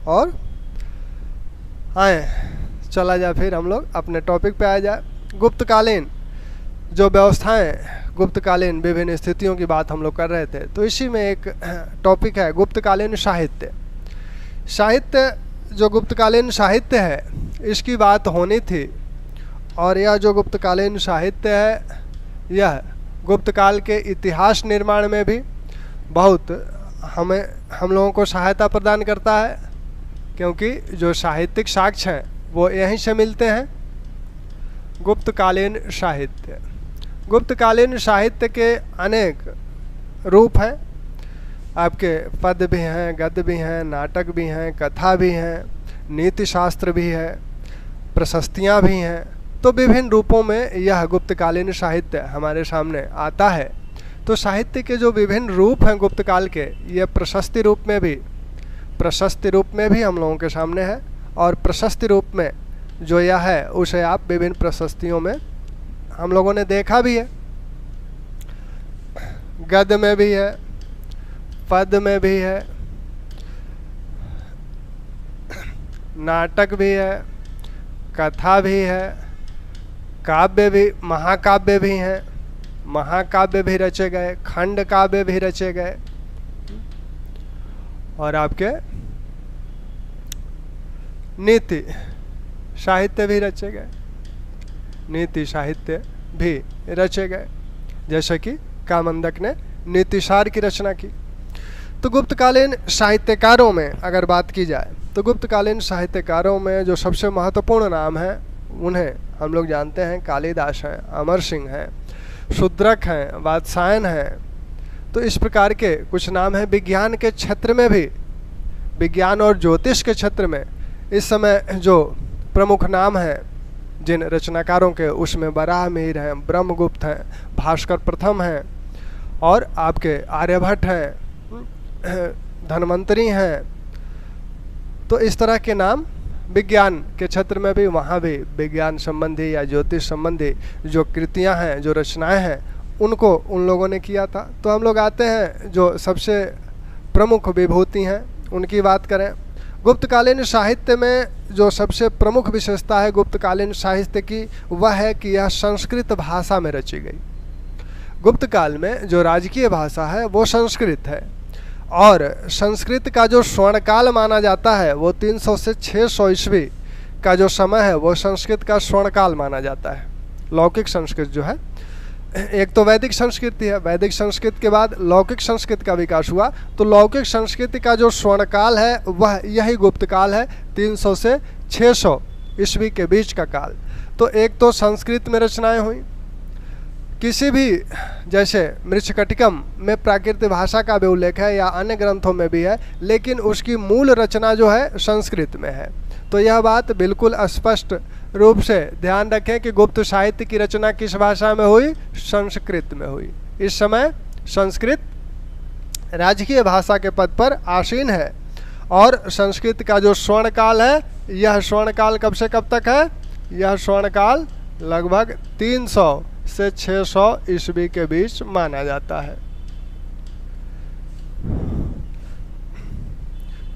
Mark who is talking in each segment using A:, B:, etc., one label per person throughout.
A: और आए चला जाए, फिर हम लोग अपने टॉपिक पे आ जाए। गुप्तकालीन जो व्यवस्थाएं, गुप्तकालीन विभिन्न स्थितियों की बात हम लोग कर रहे थे, तो इसी में एक टॉपिक है गुप्तकालीन साहित्य। साहित्य जो गुप्तकालीन साहित्य है, इसकी बात होनी थी। और यह जो गुप्तकालीन साहित्य है, यह गुप्तकाल के इतिहास निर्माण में भी बहुत हम लोगों को सहायता प्रदान करता है, क्योंकि जो साहित्यिक साक्ष्य हैं वो यहीं से मिलते हैं। गुप्तकालीन साहित्य, गुप्तकालीन साहित्य के अनेक रूप हैं। आपके पद भी हैं, गद्य भी हैं, नाटक भी हैं, कथा भी हैं, नीति शास्त्र भी है, प्रशस्तियाँ भी हैं। तो विभिन्न रूपों में यह गुप्तकालीन साहित्य हमारे सामने आता है। तो साहित्य के जो विभिन्न रूप हैं गुप्तकाल के, ये प्रशस्ति रूप में भी हम लोगों के सामने है। और प्रशस्ति रूप में जो यह है, उसे आप विभिन्न प्रशस्तियों में हम लोगों ने देखा भी है। गद्य में भी है, पद में भी है, नाटक भी है, कथा भी है, काव्य भी, महाकाव्य भी हैं, महाकाव्य भी रचे गए, खंड काव्य भी रचे गए, और आपके नीति साहित्य भी रचे गए, नीति साहित्य भी रचे गए, जैसे कि कामंदक ने नीतिसार की रचना की। तो गुप्तकालीन साहित्यकारों में अगर बात की जाए, तो गुप्तकालीन साहित्यकारों में जो सबसे महत्वपूर्ण नाम हैं, उन्हें हम लोग जानते हैं। कालिदास हैं, अमर सिंह हैं, शूद्रक हैं, वात्सायन हैं। तो इस प्रकार के कुछ नाम हैं। विज्ञान के क्षेत्र में भी, विज्ञान और ज्योतिष के क्षेत्र में इस समय जो प्रमुख नाम हैं जिन रचनाकारों के, उसमें बराहमिहिर हैं, ब्रह्मगुप्त हैं, भास्कर प्रथम हैं, और आपके आर्यभट्ट हैं, धन्वंतरी हैं। तो इस तरह के नाम विज्ञान के क्षेत्र में भी, वहाँ भी विज्ञान संबंधी या ज्योतिष संबंधी जो कृतियाँ हैं, जो रचनाएं हैं, उनको उन लोगों ने किया था। तो हम लोग आते हैं जो सबसे प्रमुख विभूति हैं, उनकी बात करें। गुप्तकालीन साहित्य में जो सबसे प्रमुख विशेषता है गुप्तकालीन साहित्य की, वह है कि यह संस्कृत भाषा में रची गई। गुप्तकाल में जो राजकीय भाषा है वो संस्कृत है, और संस्कृत का जो स्वर्णकाल माना जाता है, वो 300 से 600 ईस्वी का जो समय है, वो संस्कृत का स्वर्णकाल माना जाता है। लौकिक संस्कृत जो है, एक तो वैदिक संस्कृति है, वैदिक संस्कृत के बाद लौकिक संस्कृत का विकास हुआ। तो लौकिक संस्कृति का जो स्वर्णकाल है, वह यही गुप्तकाल है, 300 से 600 ईस्वी के बीच का काल। तो एक तो संस्कृत में रचनाएं हुई। किसी भी, जैसे मृच्छकटिकम में प्राकृत भाषा का भी उल्लेख है, या अन्य ग्रंथों में भी है, लेकिन उसकी मूल रचना जो है संस्कृत में है। तो यह बात बिल्कुल स्पष्ट रूप से ध्यान रखें कि गुप्त साहित्य की रचना किस भाषा में हुई? संस्कृत में हुई। इस समय संस्कृत राजकीय भाषा के पद पर आसीन है, और संस्कृत का जो स्वर्णकाल है, यह स्वर्णकाल कब से कब तक है? यह स्वर्णकाल लगभग 300 से 600 ईस्वी के बीच माना जाता है।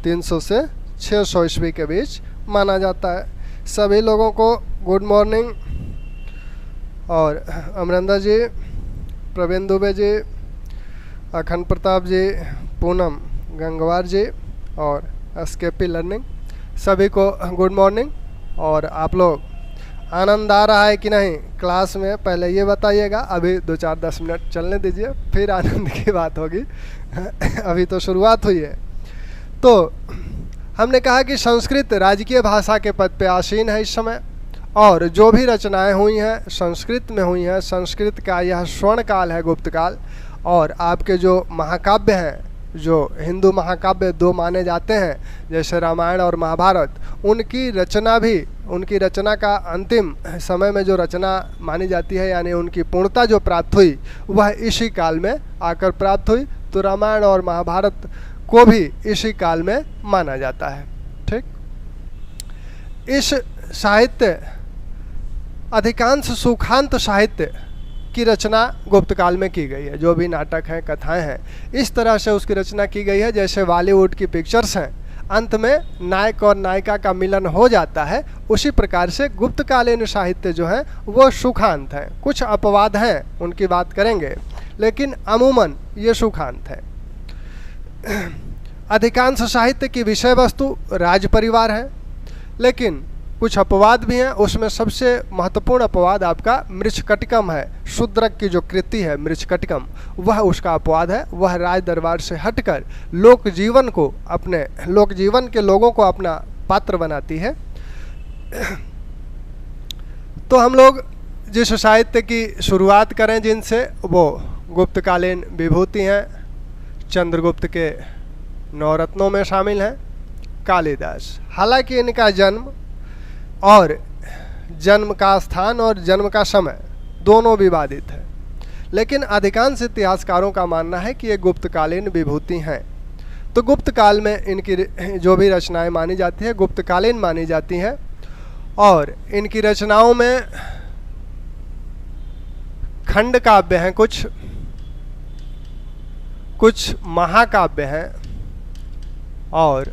A: 300 से 600 ईस्वी के बीच माना जाता है। सभी लोगों को गुड मॉर्निंग। और अमरिंदर जी, प्रवीण दुबे जी, अखंड प्रताप जी, पूनम गंगवार जी और एसकेपी लर्निंग, सभी को गुड मॉर्निंग। और आप लोग आनंद आ रहा है कि नहीं क्लास में, पहले ये बताइएगा। अभी 2-4-10 मिनट चलने दीजिए, फिर आनंद की बात होगी। अभी तो शुरुआत हुई है। तो हमने कहा कि संस्कृत राजकीय भाषा के पद पे आसीन है इस समय, और जो भी रचनाएं हुई हैं संस्कृत में हुई हैं। संस्कृत का यह स्वर्णकाल है गुप्तकाल। और आपके जो महाकाव्य हैं, जो हिंदू महाकाव्य 2 माने जाते हैं, जैसे रामायण और महाभारत, उनकी रचना भी, उनकी रचना का अंतिम समय में जो रचना मानी जाती है, यानी उनकी पूर्णता जो प्राप्त हुई, वह इसी काल में आकर प्राप्त हुई। तो रामायण और महाभारत को भी इसी काल में माना जाता है। ठीक, इस साहित्य, अधिकांश सुखांत साहित्य की रचना गुप्तकाल में की गई है। जो भी नाटक हैं, कथाएं हैं, इस तरह से उसकी रचना की गई है जैसे बॉलीवुड की पिक्चर्स हैं। अंत में नायक और नायिका का मिलन हो जाता है। उसी प्रकार से गुप्तकालीन साहित्य जो है वो सुखांत है। कुछ अपवाद हैं, उनकी बात करेंगे, लेकिन अमूमन ये सुखांत है। अधिकांश साहित्य की विषय वस्तु राज परिवार है, लेकिन कुछ अपवाद भी हैं। उसमें सबसे महत्वपूर्ण अपवाद आपका मृच्छकटिकम है। शूद्रक की जो कृति है मृच्छकटिकम, वह उसका अपवाद है। वह राज दरबार से हटकर लोक जीवन को, अपने लोक जीवन के लोगों को अपना पात्र बनाती है। तो हम लोग जिस साहित्य की शुरुआत करें जिनसे, वो गुप्तकालीन विभूति हैं। चंद्रगुप्त के नवरत्नों में शामिल हैं कालिदास। हालांकि इनका जन्म का स्थान और जन्म का समय दोनों विवादित है, लेकिन अधिकांश इतिहासकारों का मानना है कि ये गुप्तकालीन विभूति हैं। तो गुप्त काल में इनकी जो भी रचनाएं मानी जाती हैं गुप्तकालीन मानी जाती हैं, और इनकी रचनाओं में खंड काव्य हैं, कुछ महाकाव्य हैं और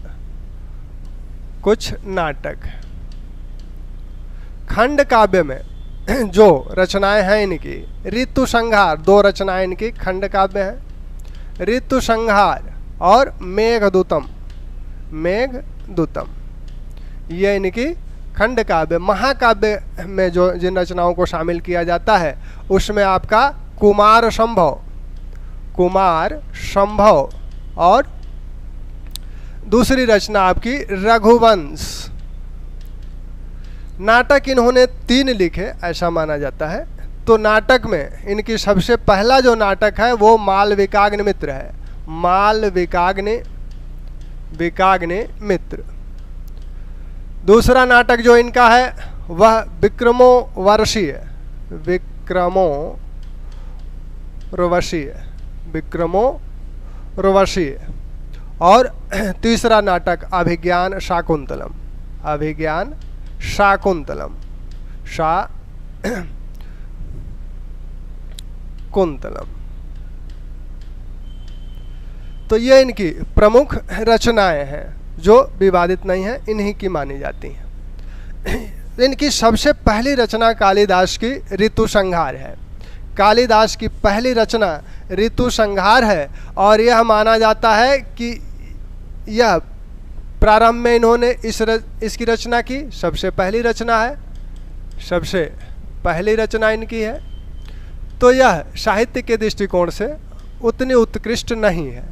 A: कुछ नाटक। खंड काव्य में जो रचनाएं हैं इनकी, ऋतु संहार, 2 रचनाएं इनकी खंड काव्य हैं, ऋतु संहार और मेघदूतम। ये इनकी खंड काव्य। महाकाव्य में जो जिन रचनाओं को शामिल किया जाता है उसमें आपका कुमार संभव और दूसरी रचना आपकी रघुवंश। नाटक इन्होंने 3 लिखे ऐसा माना जाता है। तो नाटक में इनकी सबसे पहला जो नाटक है वो मालविकाग्निमित्र है। विकाग्निमित्र। दूसरा नाटक जो इनका है वह विक्रमोर्वशीय। और तीसरा नाटक अभिज्ञान शाकुंतलम। तो ये इनकी प्रमुख रचनाएं हैं जो विवादित नहीं है, इन्हीं की मानी जाती हैं। इनकी सबसे पहली रचना कालिदास की ऋतु संहार है। कालिदास की पहली रचना ऋतु संहार है, और यह माना जाता है कि यह प्रारंभ में इन्होंने इसकी रचना की। सबसे पहली रचना इनकी है। तो यह साहित्य के दृष्टिकोण से उतनी उत्कृष्ट नहीं है,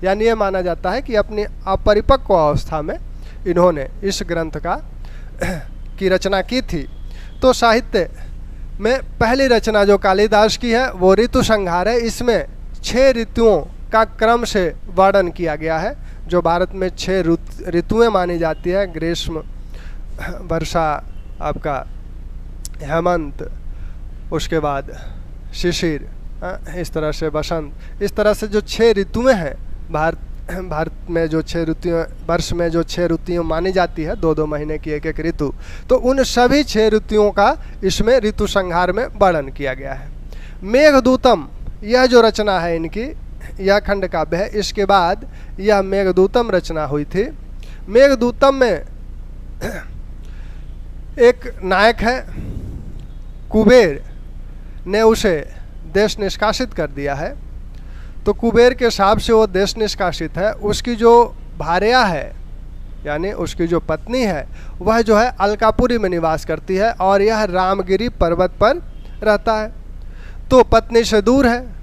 A: यानी यह माना जाता है कि अपनी अपरिपक्व अवस्था में इन्होंने इस ग्रंथ की रचना की थी। तो साहित्य में पहली रचना जो कालिदास की है वो ऋतु संहार है। इसमें 6 ऋतुओं का क्रम से वर्णन किया गया है। जो भारत में 6 ऋतुएं मानी जाती है, ग्रीष्म, वर्षा, आपका हेमंत, उसके बाद शिशिर, इस तरह से बसंत, इस तरह से जो 6 ऋतुएं हैं भारत में, जो 6 ऋतुएं, वर्ष में जो 6 ऋतुएं मानी जाती है, 2-2 महीने की एक ऋतु, तो उन सभी 6 ऋतुओं का इसमें ऋतु संहार में वर्णन किया गया है। मेघदूतम, यह जो रचना है इनकी, यह खंड काव्य है। इसके बाद यह मेघदूतम रचना हुई थी। मेघदूतम में एक नायक है, कुबेर ने उसे देश निष्कासित कर दिया है। तो कुबेर के हिसाब से वो देश निष्कासित है। उसकी जो भार्या है, यानी उसकी जो पत्नी है, वह जो है अलकापुरी में निवास करती है, और यह रामगिरी पर्वत पर रहता है। तो पत्नी से दूर है।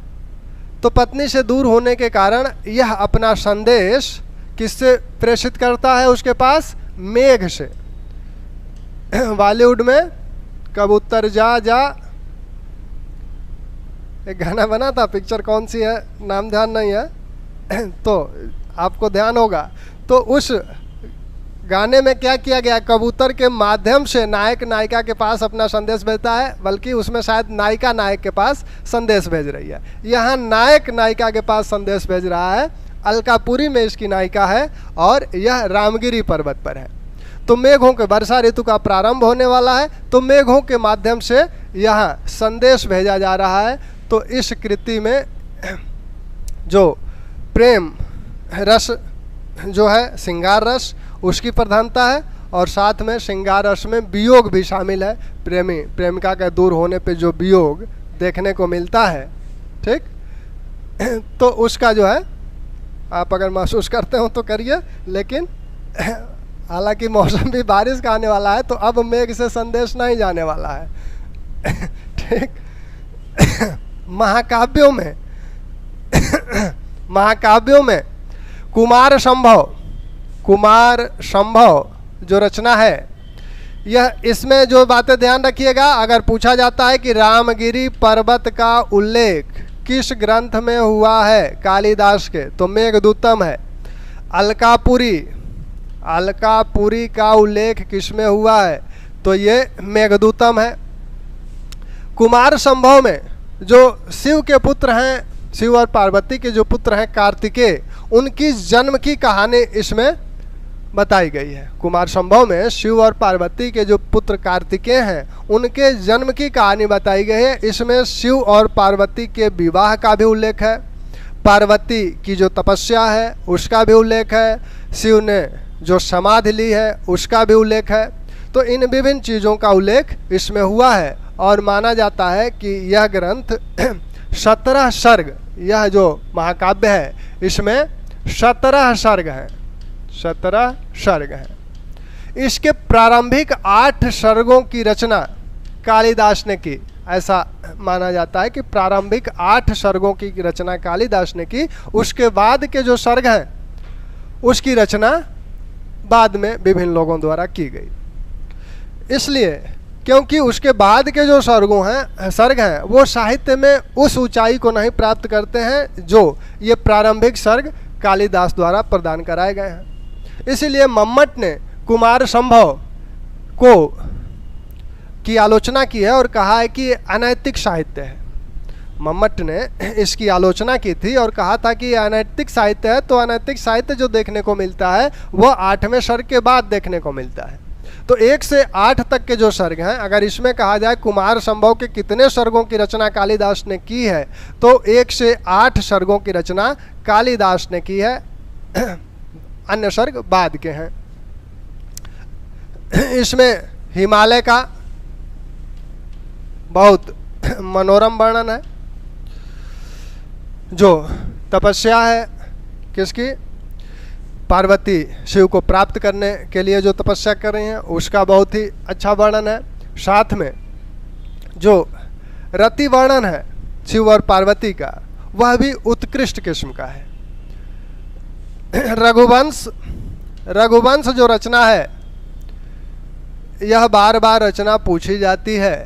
A: तो पत्नी से दूर होने के कारण यह अपना संदेश किससे प्रेषित करता है उसके पास? मेघ से। बॉलीवुड में कबूतर जा जा एक गाना बना था, पिक्चर कौन सी है नाम ध्यान नहीं है, तो आपको ध्यान होगा। तो उस गाने में क्या किया गया, कबूतर के माध्यम से नायक नायिका के पास अपना संदेश भेजता है, बल्कि उसमें शायद नायिका नायक के पास संदेश भेज रही है। यहाँ नायक नायिका के पास संदेश भेज रहा है। अलकापुरी में इसकी नायिका है और यह रामगिरी पर्वत पर है। तो मेघों के, वर्षा ऋतु का प्रारंभ होने वाला है, तो मेघों के माध्यम से यहाँ संदेश भेजा जा रहा है। तो इस कृति में जो प्रेम रस जो है श्रृंगार रस उसकी प्रधानता है, और साथ में श्रृंगार रस में वियोग भी शामिल है। प्रेमी प्रेमिका के दूर होने पे जो वियोग देखने को मिलता है, ठीक, तो उसका जो है आप अगर महसूस करते हो तो करिए। लेकिन हालांकि मौसम भी बारिश का आने वाला है, तो अब मेघ से संदेश नहीं जाने वाला है। ठीक। महाकाव्यों में कुमार संभव जो रचना है, यह इसमें जो बातें ध्यान रखिएगा, अगर पूछा जाता है कि रामगिरी पर्वत का उल्लेख किस ग्रंथ में हुआ है कालिदास के, तो मेघदूतम है। अलकापुरी का उल्लेख किस में हुआ है, तो ये मेघदूतम है। कुमार संभव में जो शिव के पुत्र हैं, शिव और पार्वती के जो पुत्र हैं कार्तिकेय, उनकी जन्म की कहानी इसमें बताई गई है। कुमार संभव में शिव और पार्वती के जो पुत्र कार्तिकेय हैं, उनके जन्म की कहानी बताई गई है। इसमें शिव और पार्वती के विवाह का भी उल्लेख है, पार्वती की जो तपस्या है उसका भी उल्लेख है, शिव ने जो समाधि ली है उसका भी उल्लेख है। तो इन विभिन्न चीज़ों का उल्लेख इसमें हुआ है, और माना जाता है कि यह ग्रंथ 17 सर्ग, यह जो महाकाव्य है इसमें 17 सर्ग हैं, 17 सर्ग हैं। इसके प्रारंभिक 8 सर्गों की रचना कालिदास ने की, ऐसा माना जाता है कि प्रारंभिक 8 सर्गों की रचना कालिदास ने की। उसके बाद के जो सर्ग हैं उसकी रचना बाद में विभिन्न लोगों द्वारा की गई। इसलिए क्योंकि उसके बाद के जो सर्ग हैं वो साहित्य में उस ऊंचाई को नहीं प्राप्त करते हैं जो ये प्रारंभिक सर्ग कालिदास द्वारा प्रदान कराए गए हैं। इसलिए मम्मट ने कुमार संभव की आलोचना की है और कहा है कि ये अनैतिक साहित्य है। मम्मट ने इसकी आलोचना की थी और कहा था कि ये अनैतिक साहित्य है। तो अनैतिक साहित्य जो देखने को मिलता है वो 8वें सर्ग के बाद देखने को मिलता है। तो 1 से 8 तक के जो सर्ग हैं, अगर इसमें कहा जाए कुमार संभव के कितने सर्गों की रचना कालिदास ने की है, तो 1 से 8 सर्गों की रचना कालिदास ने की है, अन्य सर्ग बाद के हैं। इसमें हिमालय का बहुत मनोरम वर्णन है, जो तपस्या है किसकी, पार्वती शिव को प्राप्त करने के लिए जो तपस्या कर रही हैं उसका बहुत ही अच्छा वर्णन है। साथ में जो रति वर्णन है शिव और पार्वती का, वह भी उत्कृष्ट किस्म का है। रघुवंश जो रचना है, यह बार बार रचना पूछी जाती है।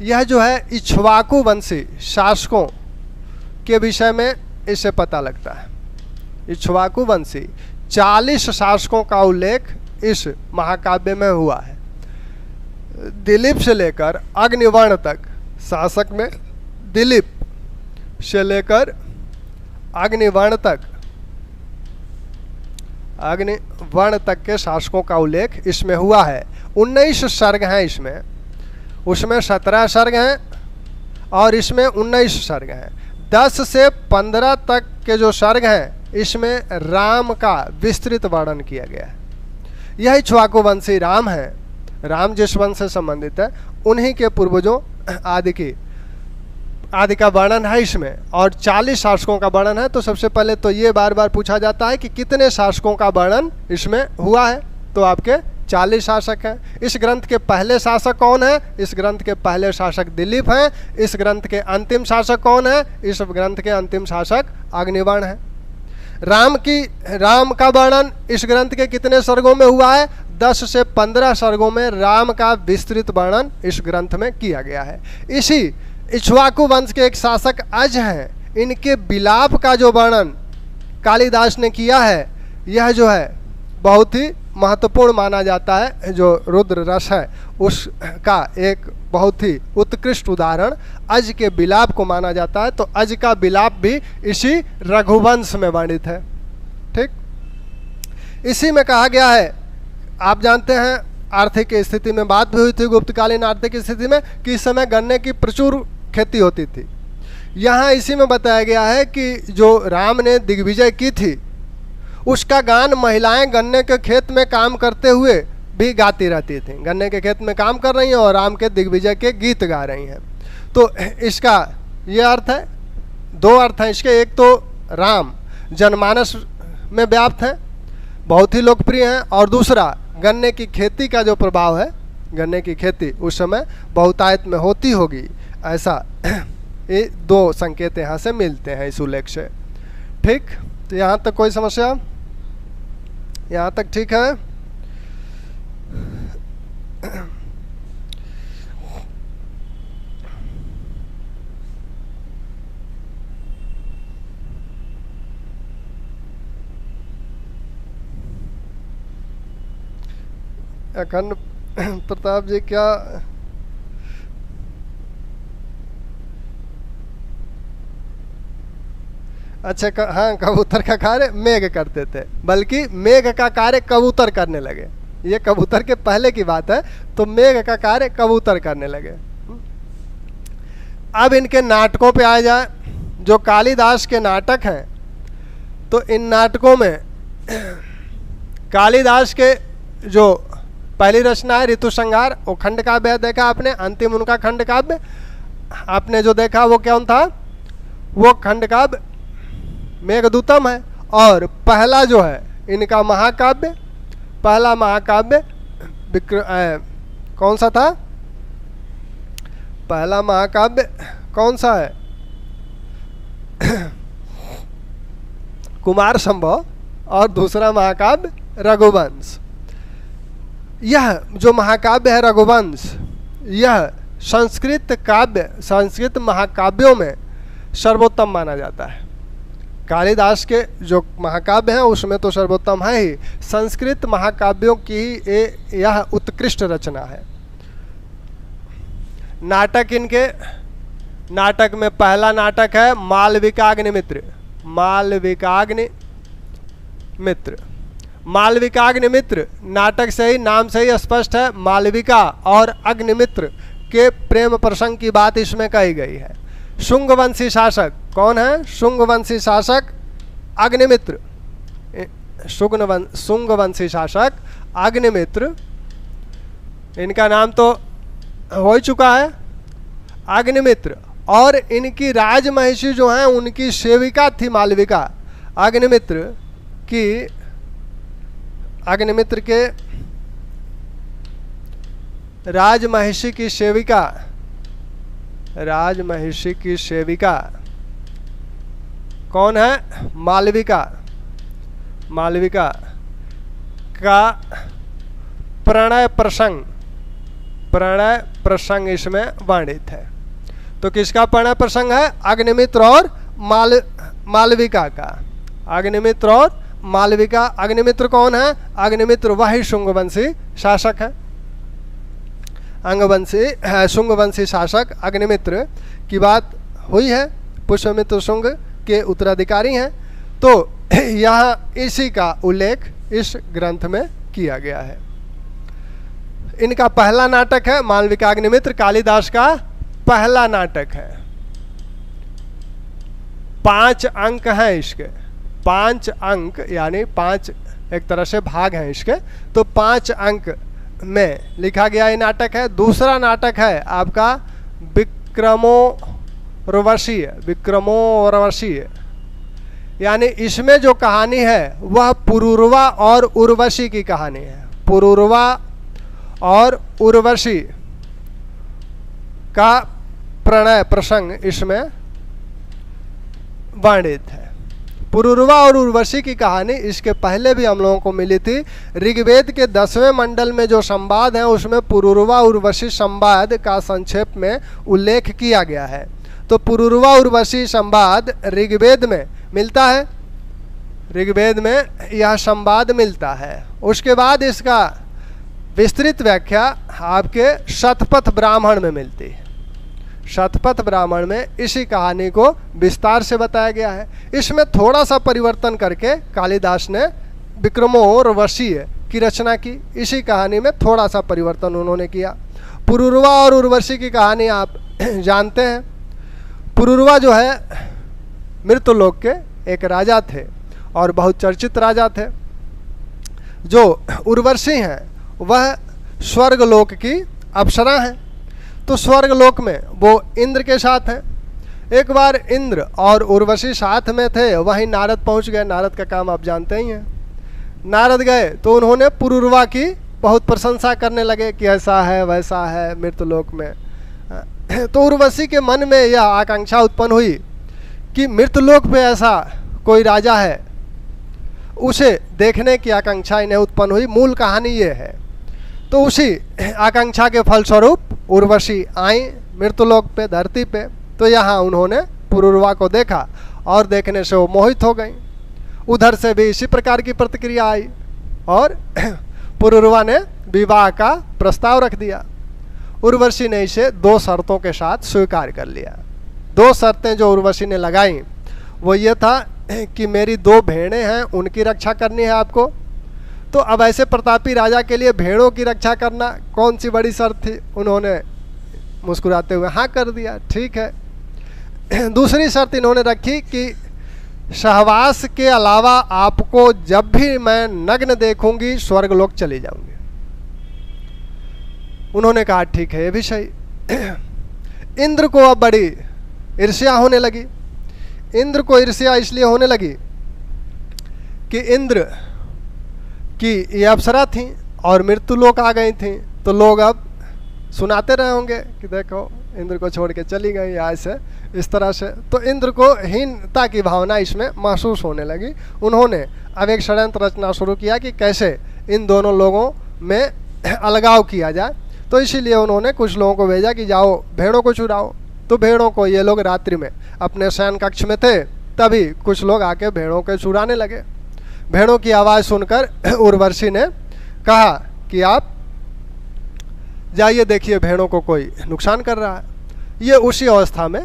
A: यह जो है इक्ष्वाकु वंशी शासकों के विषय में इसे पता लगता है। इक्ष्वाकु वंशी 40 शासकों का उल्लेख इस महाकाव्य में हुआ है। दिलीप से लेकर अग्निवर्ण तक, शासक में दिलीप से लेकर अग्निवर्ण तक के शासकों का उल्लेख इसमें हुआ है। 19 सर्ग हैं इसमें, उसमें 17 सर्ग हैं और इसमें 19 सर्ग हैं। 10 से 15 तक के जो सर्ग हैं इसमें राम का विस्तृत वर्णन किया गया है। यह इक्ष्वाकु वंशी राम है, राम जिस वंश से संबंधित है उन्हीं के पूर्वजों आदि का वर्णन है इसमें, और 40 शासकों का वर्णन है। तो सबसे पहले तो ये बार बार पूछा जाता है कि कितने शासकों का वर्णन इसमें हुआ है, तो आपके 40 शासक हैं। इस ग्रंथ के पहले शासक कौन है? इस ग्रंथ के पहले शासक दिलीप हैं। इस ग्रंथ के अंतिम शासक कौन है? इस ग्रंथ के अंतिम शासक अग्निवर्ण है। राम का वर्णन इस ग्रंथ के कितने सर्गों में हुआ है? 10 से 15 सर्गों में राम का विस्तृत वर्णन इस ग्रंथ में किया गया है। इसी इक्ष्वाकु वंश के एक शासक अज हैं, इनके विलाप का जो वर्णन कालिदास ने किया है, यह जो है बहुत ही महत्वपूर्ण माना जाता है। जो रुद्र रस है उसका एक बहुत ही उत्कृष्ट उदाहरण अज के विलाप को माना जाता है। तो अज का विलाप भी इसी रघुवंश में वर्णित है। ठीक, इसी में कहा गया है, आप जानते हैं आर्थिक स्थिति में बात भी हुई थी गुप्तकालीन आर्थिक स्थिति में कि इस समय गन्ने की प्रचुर खेती होती थी। यहाँ इसी में बताया गया है कि जो राम ने दिग्विजय की थी उसका गान महिलाएं गन्ने के खेत में काम करते हुए भी गाती रहती थी। गन्ने के खेत में काम कर रही हैं और राम के दिग्विजय के गीत गा रही हैं। तो इसका ये अर्थ है, दो अर्थ हैं इसके। एक तो राम जनमानस में व्याप्त हैं, बहुत ही लोकप्रिय हैं, और दूसरा गन्ने की खेती का जो प्रभाव है, गन्ने की खेती उस समय बहुतायत में होती होगी, ऐसा ये दो संकेत यहाँ से मिलते हैं इस उल्लेख से। ठीक, तो यहाँ तक कोई समस्या? यहाँ तक ठीक है? अखंड प्रताप जी क्या अच्छा हाँ, कबूतर का कार्य मेघ करते थे, बल्कि मेघ का कार्य कबूतर करने लगे। ये कबूतर के पहले की बात है, तो मेघ का कार्य कबूतर करने लगे। अब इनके नाटकों पे आ जाए, जो कालिदास के नाटक हैं, तो इन नाटकों में कालिदास के जो पहली रचना है ऋतु संहार, वो खंड काव्य देखा आपने। अंतिम उनका खंड काव्य आपने जो देखा वो कौन था? वो खंड काव्य मेघदूतम है। और पहला जो है इनका महाकाव्य, पहला महाकाव्य कौन सा था? पहला महाकाव्य कौन सा है? कुमार संभव। और दूसरा महाकाव्य रघुवंश। यह जो महाकाव्य है रघुवंश, यह संस्कृत काव्य, संस्कृत महाकाव्यों में सर्वोत्तम माना जाता है। कालिदास के जो महाकाव्य हैं उसमें तो सर्वोत्तम है ही, संस्कृत महाकाव्यों की यह उत्कृष्ट रचना है। नाटक इनके, नाटक में पहला नाटक है मालविकाग्निमित्र। मालविकाग्निमित्र, मालविकाग्निमित्र नाटक से ही, नाम से ही स्पष्ट है, मालविका और अग्निमित्र के प्रेम प्रसंग की बात इसमें कही गई है। शुंगवंशी शासक कौन है? शुंगवंशी शासक अग्निमित्र। शुंगवंशी शासक अग्निमित्र, इनका नाम तो हो चुका है, अग्निमित्र। और इनकी राजमहिषी जो हैं उनकी सेविका थी मालविका। अग्निमित्र की, अग्निमित्र के राजमहिषी की सेविका, राजमहिषी की सेविका कौन है? मालविका। मालविका का प्रणय प्रसंग, प्रणय प्रसंग इसमें वर्णित है। तो किसका प्रणय प्रसंग है? अग्निमित्र और मालविका का। अग्निमित्र और मालविका। अग्निमित्र कौन है? अग्निमित्र वही शुंगवंशी शासक है, अंगवंशी शुंगवंशी शासक अग्निमित्र की बात हुई है। पुष्यमित्र शुंग के उत्तराधिकारी हैं। तो यहाँ इसी का उल्लेख इस ग्रंथ में किया गया है। इनका पहला नाटक है मालविकाग्निमित्र, कालिदास का पहला नाटक है। 5 अंक हैं इसके, 5 अंक यानी 5 एक तरह से भाग हैं इसके। तो 5 अंक में लिखा गया ये नाटक है। दूसरा नाटक है आपका विक्रमोर्वशीय। विक्रमोर्वशीय यानी इसमें जो कहानी है वह पुरूरवा और उर्वशी की कहानी है। पुरूरवा और उर्वशी का प्रणय प्रसंग इसमें वर्णित है। पुरूरवा और उर्वशी की कहानी इसके पहले भी हम लोगों को मिली थी। ऋग्वेद के 10वें मंडल में जो संवाद है उसमें पुरूरवा उर्वशी संवाद का संक्षेप में उल्लेख किया गया है। तो पुरूरवा उर्वशी संवाद ऋग्वेद में मिलता है, ऋग्वेद में यह संवाद मिलता है। उसके बाद इसका विस्तृत व्याख्या आपके शतपथ ब्राह्मण में मिलती है। शतपथ ब्राह्मण में इसी कहानी को विस्तार से बताया गया है। इसमें थोड़ा सा परिवर्तन करके कालिदास ने विक्रमोर्वशीय की रचना की। इसी कहानी में थोड़ा सा परिवर्तन उन्होंने किया। पुरूरवा और उर्वशी की कहानी आप जानते हैं। पुरूरवा जो है मृत्युलोक के एक राजा थे और बहुत चर्चित राजा थे। जो उर्वशी हैं वह स्वर्गलोक की अप्सरा हैं। तो स्वर्गलोक में वो इंद्र के साथ हैं। एक बार इंद्र और उर्वशी साथ में थे, वहीं नारद पहुंच गए। नारद का काम आप जानते ही हैं। नारद गए तो उन्होंने पुरुरवा की बहुत प्रशंसा करने लगे कि ऐसा है वैसा है मृतलोक में। तो उर्वशी के मन में यह आकांक्षा उत्पन्न हुई कि मृतलोक पे ऐसा कोई राजा है, उसे देखने की आकांक्षा इन्हें उत्पन्न हुई। मूल कहानी ये है। तो उसी आकांक्षा के फलस्वरूप उर्वशी आई मृतलोक पे, धरती पे। तो यहाँ उन्होंने पुरुरवा को देखा और देखने से वो मोहित हो गई। उधर से भी इसी प्रकार की प्रतिक्रिया आई और पुरुरवा ने विवाह का प्रस्ताव रख दिया। उर्वशी ने इसे 2 शर्तों के साथ स्वीकार कर लिया। 2 शर्तें जो उर्वशी ने लगाई वो ये था कि मेरी 2 भेड़ें हैं, उनकी रक्षा करनी है आपको। तो अब ऐसे प्रतापी राजा के लिए भेड़ों की रक्षा करना कौन सी बड़ी शर्त थी। उन्होंने मुस्कुराते हुए हाँ कर दिया, ठीक है। दूसरी शर्त इन्होंने रखी कि सहवास के अलावा आपको जब भी मैं नग्न देखूंगी स्वर्गलोक चली जाऊंगी। उन्होंने कहा ठीक है, ये भी सही। इंद्र को अब बड़ी ईर्ष्या होने लगी। इंद्र को ईर्ष्या इसलिए होने लगी कि इंद्र की ये अप्सरा थी और मृत्युलोक आ गई थी। तो लोग अब सुनाते रहे होंगे कि देखो इंद्र को छोड़ के चली गई ऐसे इस तरह से। तो इंद्र को हीनता की भावना इसमें महसूस होने लगी। उन्होंने अब एक षड्यंत्र रचना शुरू किया कि कैसे इन दोनों लोगों में अलगाव किया जाए। तो इसीलिए उन्होंने कुछ लोगों को भेजा कि जाओ भेड़ों को चुराओ। तो भेड़ों को ये लोग रात्रि में अपने शयन कक्ष में थे, तभी कुछ लोग आके भेड़ों के चुराने लगे। भेड़ों की आवाज़ सुनकर उर्वशी ने कहा कि आप जाइए देखिए भेड़ों को कोई नुकसान कर रहा है। ये उसी अवस्था में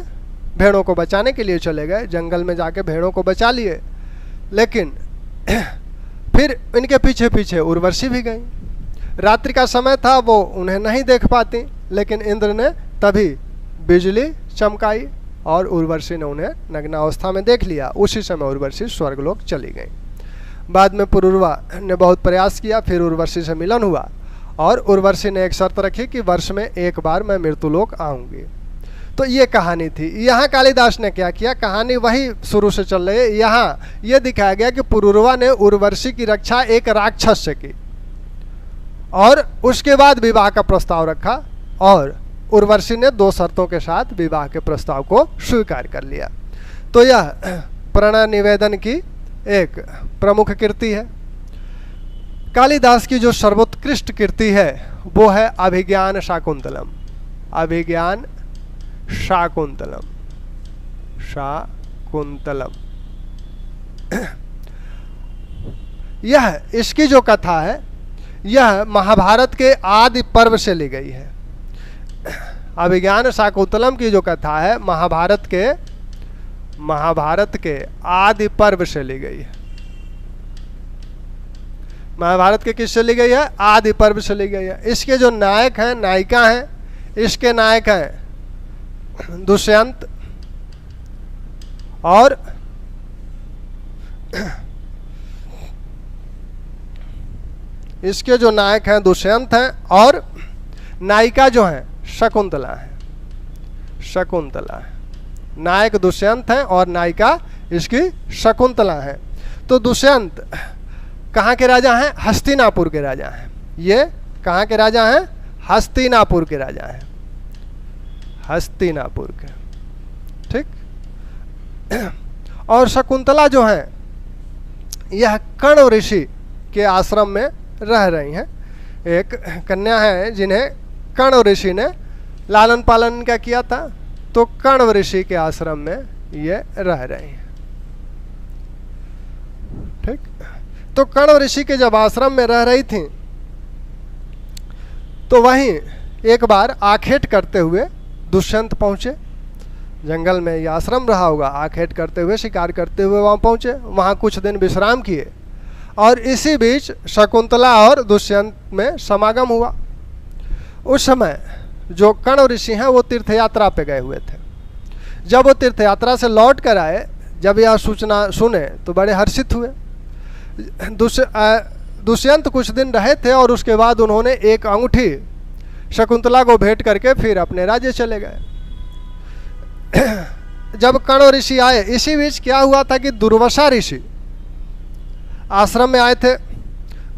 A: भेड़ों को बचाने के लिए चले गए, जंगल में जाके भेड़ों को बचा लिए। लेकिन फिर इनके पीछे पीछे उर्वशी भी गई। रात्रि का समय था, वो उन्हें नहीं देख पाती, लेकिन इंद्र ने तभी बिजली चमकाई और उर्वशी ने उन्हें नग्नावस्था में देख लिया। उसी समय उर्वशी स्वर्गलोक चली गई। बाद में पुरुरवा ने बहुत प्रयास किया, फिर उर्वशी से मिलन हुआ और उर्वशी ने एक शर्त रखी कि वर्ष में एक बार मैं मृत्युलोक आऊँगी। तो ये कहानी थी। यहाँ कालिदास ने क्या किया, कहानी वही शुरू से चल रही है। यहाँ ये दिखाया गया कि पुरुरवा ने उर्वशी की रक्षा एक राक्षस से की और उसके बाद विवाह का प्रस्ताव रखा और उर्वशी ने 2 शर्तों के साथ विवाह के प्रस्ताव को स्वीकार कर लिया। तो यह प्रणय निवेदन की एक प्रमुख कृति है। कालिदास की जो सर्वोत्कृष्ट कृति है वो है अभिज्ञान शाकुंतलम। अभिज्ञान शाकुंतलम, शाकुंतलम। यह इसकी जो कथा है यह महाभारत के आदि पर्व से ली गई है। अभिज्ञान शाकुंतलम की जो कथा है महाभारत के आदि पर्व से ली गई है। महाभारत के किससे ली गई है? आदि पर्व से ली गई है। इसके जो नायक हैं, नायिका हैं, इसके नायक हैं दुष्यंत और इसके जो नायक हैं दुष्यंत हैं और नायिका जो है शकुंतला है। शकुंतला है। नायक दुष्यंत हैं और नायिका इसकी शकुंतला है। तो दुष्यंत कहाँ के राजा हैं? हस्तिनापुर के राजा हैं। ये कहाँ के राजा हैं? हस्तिनापुर के राजा हैं। हस्तिनापुर के, ठीक। और शकुंतला जो है यह कण्व ऋषि के आश्रम में रह रही हैं। एक कन्या है जिन्हें कण्व ऋषि ने लालन पालन क्या किया था, तो कण्व ऋषि के आश्रम में ये रह रही हैं, ठीक। तो कण्व ऋषि के जब आश्रम में रह रही थी तो वहीं एक बार आखेट करते हुए दुष्यंत पहुंचे। जंगल में यह आश्रम रहा होगा, आखेट करते हुए शिकार करते हुए वहां पहुंचे। वहां कुछ दिन विश्राम किए और इसी बीच शकुंतला और दुष्यंत में समागम हुआ। उस समय जो कण्व ऋषि हैं वो तीर्थ यात्रा पे गए हुए थे। जब वो तीर्थ यात्रा से लौट कर आए जब यह सूचना सुने तो बड़े हर्षित हुए। दुष्यंत कुछ दिन रहे थे और उसके बाद उन्होंने एक अंगूठी शकुंतला को भेंट करके फिर अपने राज्य चले गए। जब कण्व ऋषि आए, इसी बीच क्या हुआ था कि दुर्वासा ऋषि आश्रम में आए थे।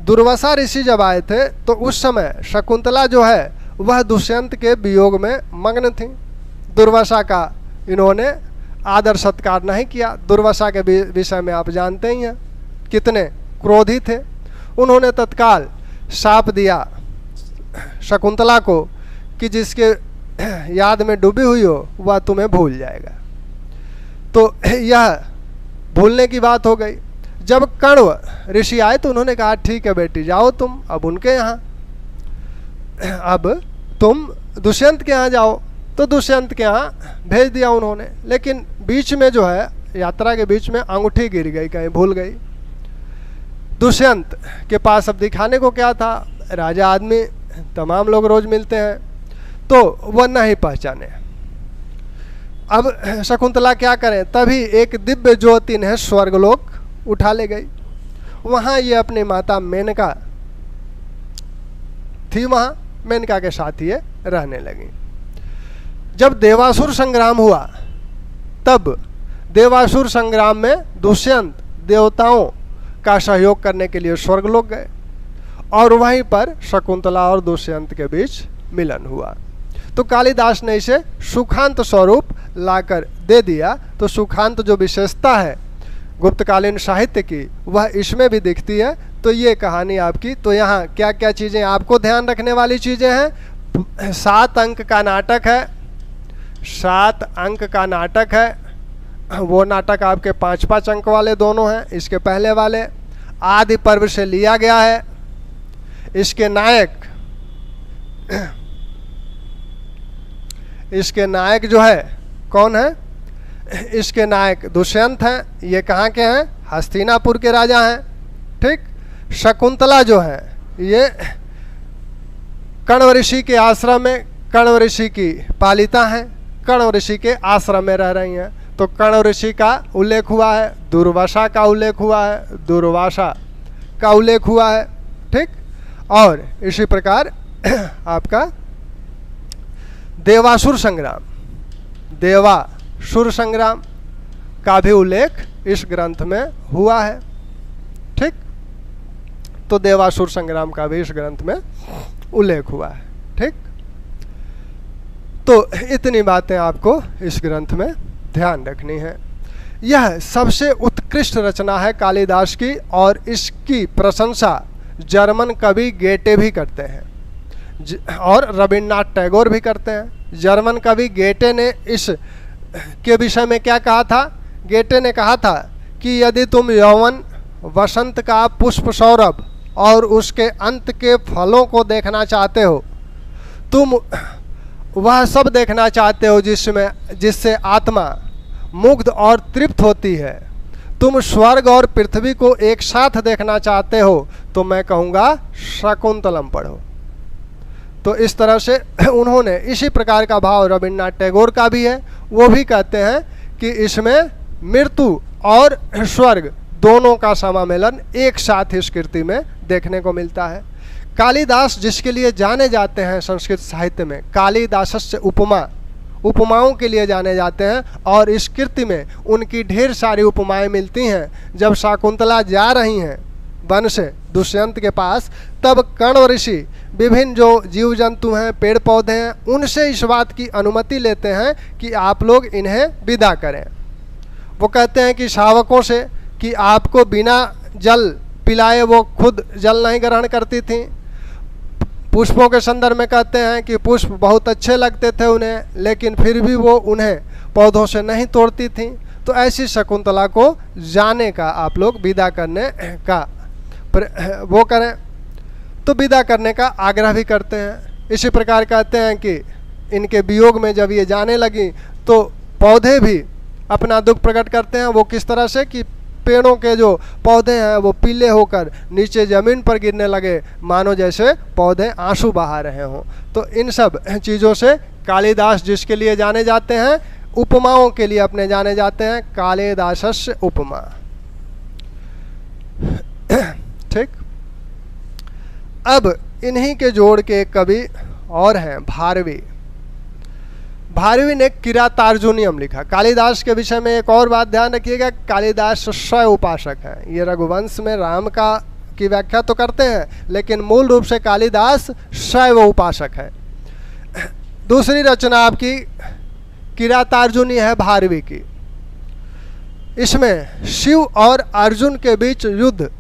A: दुर्वासा ऋषि जब आए थे तो उस समय शकुंतला जो है वह दुष्यंत के वियोग में मग्न थी। दुर्वासा का इन्होंने आदर सत्कार नहीं किया। दुर्वासा के विषय में आप जानते ही हैं कितने क्रोधी थे। उन्होंने तत्काल शाप दिया शकुंतला को कि जिसके याद में डूबी हुई हो वह तुम्हें भूल जाएगा। तो यह भूलने की बात हो गई। जब कण्व ऋषि आए तो उन्होंने कहा ठीक है बेटी, जाओ तुम अब उनके यहाँ, अब तुम दुष्यंत के यहाँ जाओ। तो दुष्यंत के यहाँ भेज दिया उन्होंने, लेकिन बीच में जो है यात्रा के बीच में अंगूठी गिर गई, कहीं भूल गई। दुष्यंत के पास अब दिखाने को क्या था, राजा आदमी, तमाम लोग रोज मिलते हैं, तो वह नहीं पहचाने। अब शकुंतला क्या करें, तभी एक दिव्य ज्योति ने स्वर्गलोक उठा ले गई। वहाँ ये अपनी माता मेनका थी, वहाँ मेनका के साथ ये रहने लगी। जब देवासुर संग्राम हुआ तब देवासुर संग्राम में दुष्यंत देवताओं का सहयोग करने के लिए स्वर्गलोक गए और वहीं पर शकुंतला और दुष्यंत के बीच मिलन हुआ। तो कालिदास ने इसे सुखांत स्वरूप लाकर दे दिया। तो सुखांत जो विशेषता है गुप्तकालीन साहित्य की वह इसमें भी दिखती है। तो ये कहानी आपकी, तो यहाँ क्या क्या चीज़ें आपको ध्यान रखने वाली चीज़ें हैं। 7 अंक का नाटक है, 7 अंक का नाटक है। वो नाटक आपके 5-5 अंक वाले दोनों हैं। इसके पहले वाले आदि पर्व से लिया गया है। इसके नायक जो है कौन है, इसके नायक दुष्यंत हैं। ये कहाँ के हैं, हस्तिनापुर के राजा हैं। ठीक। शकुंतला जो है ये कण्व ऋषि के आश्रम में, कण्व ऋषि की पालिता हैं, कण्व ऋषि के आश्रम में रह रही हैं। तो कण्व ऋषि का उल्लेख हुआ है, दुर्वासा का उल्लेख हुआ है, दुर्वासा का उल्लेख हुआ है। ठीक। और इसी प्रकार आपका देवासुर संग्राम का भी उल्लेख इस ग्रंथ में हुआ है। ठीक। तो देवासुर संग्राम का भी इस ग्रंथ में उल्लेख हुआ है। ठीक। तो इतनी बातें आपको इस ग्रंथ में ध्यान रखनी है। यह सबसे उत्कृष्ट रचना है कालिदास की और इसकी प्रशंसा जर्मन कवि गेटे भी करते हैं और रविन्द्रनाथ टैगोर भी करते हैं। जर्मन कवि गेटे ने इस के विषय में क्या कहा था, गेटे ने कहा था कि यदि तुम यौवन, वसंत का पुष्प सौरभ और उसके अंत के फलों को देखना चाहते हो, तुम वह सब देखना चाहते हो जिससे आत्मा मुग्ध और तृप्त होती है, तुम स्वर्ग और पृथ्वी को एक साथ देखना चाहते हो, तो मैं कहूँगा शकुंतलम पढ़ो। तो इस तरह से उन्होंने इसी प्रकार का भाव रविन्द्रनाथ टैगोर का भी है। वो भी कहते हैं कि इसमें मृत्यु और स्वर्ग दोनों का समामेलन एक साथ इस कृति में देखने को मिलता है। कालिदास जिसके लिए जाने जाते हैं संस्कृत साहित्य में, कालिदासस्य उपमाओं के लिए जाने जाते हैं और इस कृति में उनकी ढेर सारी उपमाएं मिलती हैं। जब शकुंतला जा रही हैं वन से दुष्यंत के पास, तब कण्व ऋषि विभिन्न जो जीव जंतु हैं, पेड़ पौधे हैं, उनसे इस बात की अनुमति लेते हैं कि आप लोग इन्हें विदा करें। वो कहते हैं कि शावकों से कि आपको बिना जल पिलाए वो खुद जल नहीं ग्रहण करती थी। पुष्पों के संदर्भ में कहते हैं कि पुष्प बहुत अच्छे लगते थे उन्हें, लेकिन फिर भी वो उन्हें पौधों से नहीं तोड़ती थी। तो ऐसी शकुंतला को जाने का आप लोग विदा करने का वो करें, तो विदा करने का आग्रह भी करते हैं। इसी प्रकार कहते हैं कि इनके वियोग में जब ये जाने लगी तो पौधे भी अपना दुख प्रकट करते हैं। वो किस तरह से कि पेड़ों के जो पौधे हैं वो पीले होकर नीचे ज़मीन पर गिरने लगे, मानो जैसे पौधे आंसू बहा रहे हों। तो इन सब चीज़ों से कालिदास जिसके लिए जाने जाते हैं उपमाओं के लिए अपने जाने जाते हैं, कालिदासस्य उपमा। ठीक। अब इन्हीं के जोड़ के एक कवि और हैं, भारवी। भारवी ने किरातार्जुनीयम लिखा। कालिदास के विषय में एक और बात ध्यान रखिएगा, कालिदास शैव उपासक है। ये रघुवंश में राम की व्याख्या तो करते हैं, लेकिन मूल रूप से कालिदास शैव उपासक है। दूसरी रचना आपकी किरातार्जुनी है भारवी की। इसमें शिव और अर्जुन के बीच युद्ध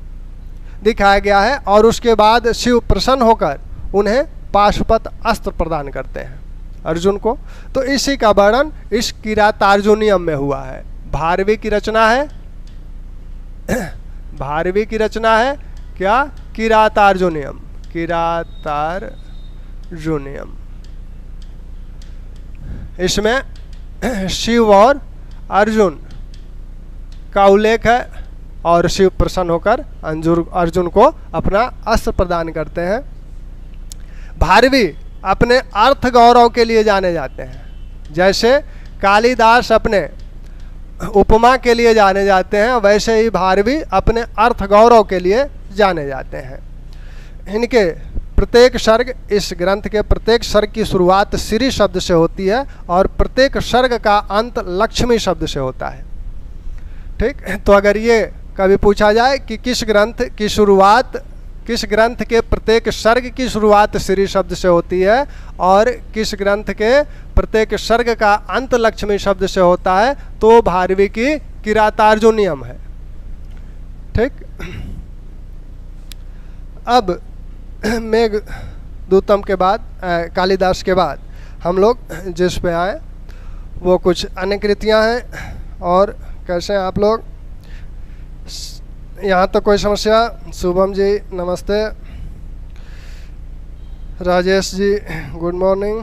A: दिखाया गया है और उसके बाद शिव प्रसन्न होकर उन्हें पाशुपत अस्त्र प्रदान करते हैं अर्जुन को। तो इसी का वर्णन इस किरातार्जुनीयम में हुआ है। भारवी की रचना है, भारवी की रचना है क्या? किरातार्जुनीयम, किरातार्जुनीयम। इसमें शिव और अर्जुन का उल्लेख है और शिव प्रसन्न होकर अर्जुन को अपना अस्त्र प्रदान करते हैं। भारवी अपने अर्थ गौरव के लिए जाने जाते हैं, जैसे कालिदास अपने उपमा के लिए जाने जाते हैं, वैसे ही भारवी अपने अर्थ गौरव के लिए जाने जाते हैं। इनके प्रत्येक सर्ग, इस ग्रंथ के प्रत्येक सर्ग की शुरुआत श्री शब्द से होती है और प्रत्येक सर्ग का अंत लक्ष्मी शब्द से होता है। ठीक। तो अगर ये कभी पूछा जाए कि किस ग्रंथ की शुरुआत, किस ग्रंथ के प्रत्येक सर्ग की शुरुआत श्री शब्द से होती है और किस ग्रंथ के प्रत्येक सर्ग का अंत लक्ष्मी शब्द से होता है, तो भारवी की किरातार्जुनीयम है। ठीक। अब मेघदूतम के बाद, कालिदास के बाद हम लोग जिस पे आए वो कुछ अन्य कृतियाँ हैं। और कैसे हैं आप लोग? यहाँ तो कोई समस्या? शुभम जी नमस्ते, राजेश जी गुड मॉर्निंग।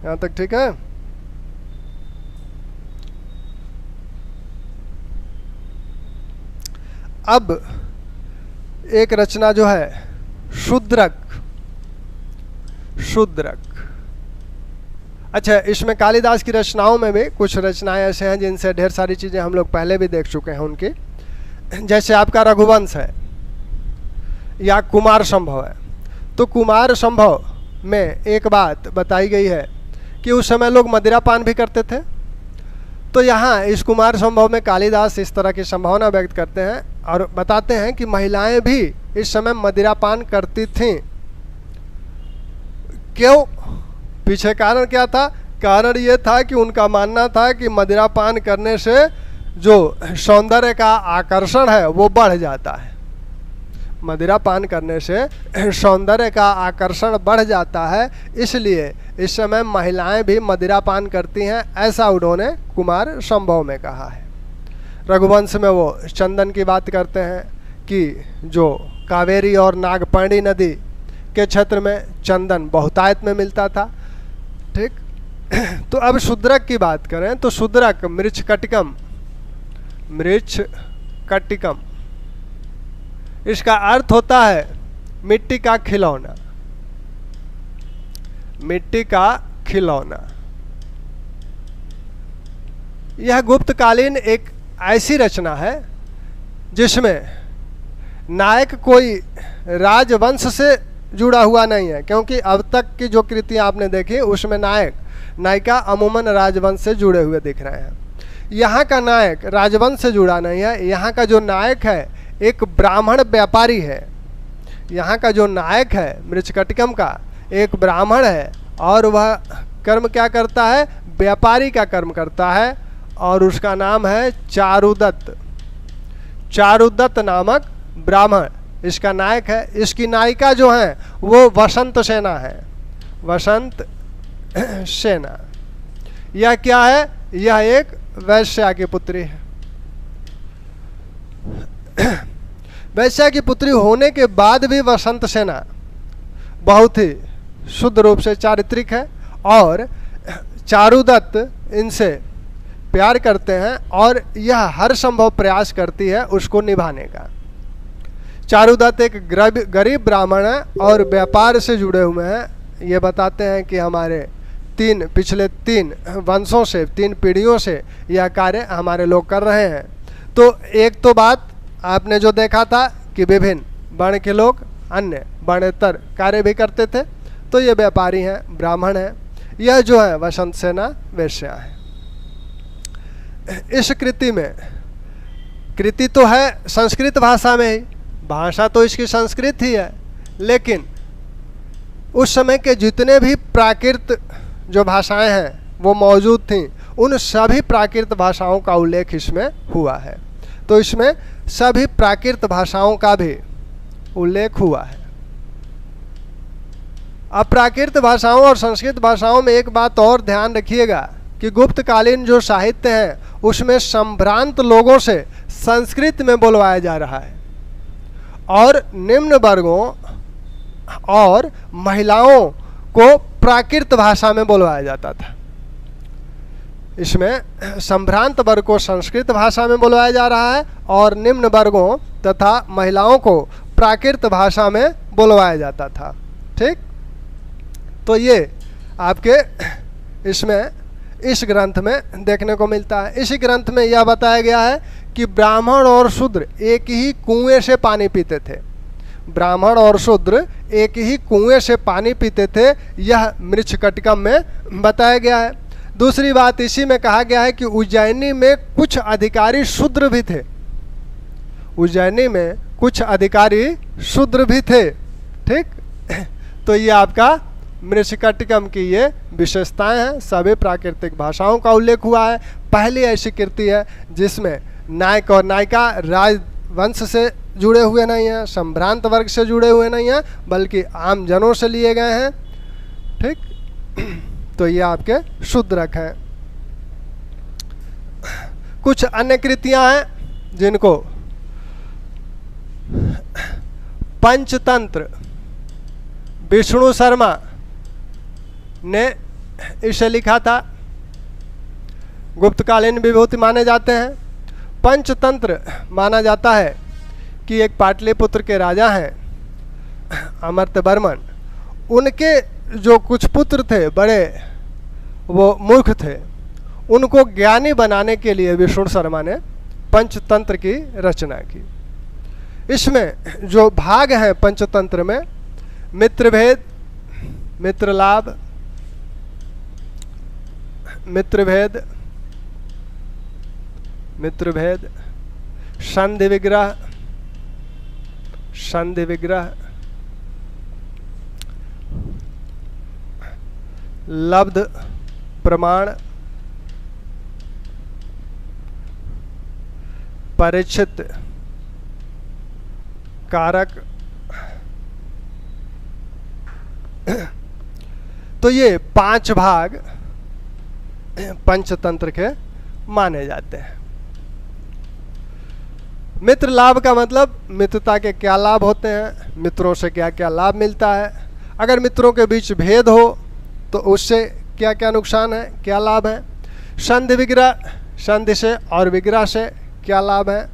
A: यहाँ तक ठीक है? अब एक रचना जो है शूद्रक, शूद्रक। अच्छा, इसमें कालिदास की रचनाओं में भी कुछ रचनाएं ऐसे हैं जिनसे ढेर सारी चीज़ें हम लोग पहले भी देख चुके हैं उनकी। जैसे आपका रघुवंश है या कुमार संभव है। तो कुमार संभव में एक बात बताई गई है कि उस समय लोग मदिरा पान भी करते थे। तो यहाँ इस कुमार संभव में कालिदास इस तरह की संभावना व्यक्त करते हैं और बताते हैं कि महिलाएं भी इस समय मदिरा पान करती थीं। क्यों? पीछे कारण क्या था? कारण ये था कि उनका मानना था कि मदिरा पान करने से जो सौंदर्य का आकर्षण है वो बढ़ जाता है। मदिरा पान करने से सौंदर्य का आकर्षण बढ़ जाता है, इसलिए इस समय महिलाएं भी मदिरा पान करती हैं, ऐसा उन्होंने कुमार संभव में कहा है। रघुवंश में वो चंदन की बात करते हैं कि जो कावेरी और नागपर्णी नदी के क्षेत्र में चंदन बहुतायत में मिलता था। ठीक। तो अब शूद्रक की बात करें तो शूद्रक मृच्छकटिकम, मृच्छकटिकम, इसका अर्थ होता है मिट्टी का खिलौना, मिट्टी का खिलौना। यह गुप्तकालीन एक ऐसी रचना है जिसमें नायक कोई राजवंश से जुड़ा हुआ नहीं है, क्योंकि अब तक की जो कृतियाँ आपने देखी उसमें नायक नायिका अमूमन राजवंश से जुड़े हुए दिख रहे हैं। यहाँ का नायक राजवंश से जुड़ा नहीं है। यहाँ का जो नायक है एक ब्राह्मण व्यापारी है। यहाँ का जो नायक है मृच्छकटिकम का एक ब्राह्मण है और वह कर्म क्या करता है? व्यापारी का कर्म करता है और उसका नाम है चारुदत्त। चारुदत्त नामक ब्राह्मण इसका नायक है। इसकी नायिका जो है वो वसंत सेना है, वसंत सेना। यह क्या है? यह एक वैश्या की पुत्री है। वैश्या की पुत्री होने के बाद भी वसंत सेना बहुत ही शुद्ध रूप से चारित्रिक है और चारुदत्त इनसे प्यार करते हैं और यह हर संभव प्रयास करती है उसको निभाने का। चारुदत्त एक गरीब ब्राह्मण है और व्यापार से जुड़े हुए हैं। ये बताते हैं कि हमारे पिछले 3 वंशों से, 3 पीढ़ियों से यह कार्य हमारे लोग कर रहे हैं। तो एक तो बात आपने जो देखा था कि विभिन्न वर्ण के लोग अन्य वर्णेतर कार्य भी करते थे, तो ये व्यापारी हैं, ब्राह्मण हैं। यह जो है वसंत सेना वैश्या है। इस कृति में, कृति तो है संस्कृत भाषा में ही, भाषा तो इसकी संस्कृत ही है, लेकिन उस समय के जितने भी प्राकृत जो भाषाएं हैं वो मौजूद थीं, उन सभी प्राकृत भाषाओं का उल्लेख इसमें हुआ है। तो इसमें सभी प्राकृत भाषाओं का भी उल्लेख हुआ है। अब प्राकृत भाषाओं और संस्कृत भाषाओं में एक बात और ध्यान रखिएगा कि गुप्तकालीन जो साहित्य है उसमें संभ्रांत लोगों से संस्कृत में बोलवाया जा रहा है और निम्न वर्गों और महिलाओं को प्राकृत भाषा में बोलवाया जाता था। इसमें संभ्रांत वर्ग को संस्कृत भाषा में बोलवाया जा रहा है और निम्न वर्गों तथा महिलाओं को प्राकृत भाषा में बोलवाया जाता था। ठीक, तो ये आपके इसमें इस ग्रंथ में देखने को मिलता है। इसी ग्रंथ में यह बताया गया है कि ब्राह्मण और शूद्र एक ही कुएं से पानी पीते थे। ब्राह्मण और शूद्र एक ही कुएं से पानी पीते थे, यह मृच्छकटिकम में बताया गया है। दूसरी बात इसी में कहा गया है कि उज्जैनी में कुछ अधिकारी शूद्र भी थे। उज्जैनी में कुछ अधिकारी शूद्र भी थे। ठीक, तो ये आपका मृच्छकटिकम की ये विशेषताएं हैं। सभी प्राकृतिक भाषाओं का उल्लेख हुआ है। पहली ऐसी कृति है जिसमें नायक और नायिका राजवंश से जुड़े हुए नहीं हैं, संभ्रांत वर्ग से जुड़े हुए नहीं हैं, बल्कि आम जनों से लिए गए हैं। ठीक, तो ये आपके शूद्रक हैं। कुछ अन्य कृतियां हैं जिनको पंचतंत्र विष्णु शर्मा ने इसे लिखा था। गुप्तकालीन विभूति माने जाते हैं। पंचतंत्र माना जाता है कि एक पाटलिपुत्र के राजा हैं अमर्त्यवर्मन, उनके जो कुछ पुत्र थे बड़े वो मूर्ख थे, उनको ज्ञानी बनाने के लिए विष्णु शर्मा ने पंचतंत्र की रचना की। इसमें जो भाग हैं पंचतंत्र में मित्रभेद, मित्रलाभ, मित्रभेद, मित्रभेद, संधि विग्रह, संधि विग्रह, लब्ध प्रमाण, परिचित कारक। तो ये 5 भाग पंचतंत्र के माने जाते हैं। मित्र लाभ का मतलब मित्रता के क्या लाभ होते हैं, मित्रों से क्या क्या लाभ मिलता है, अगर मित्रों के बीच भेद हो तो उससे क्या क्या नुकसान है, क्या लाभ है। संधि विग्रह, संधि से और विग्रह से क्या लाभ है।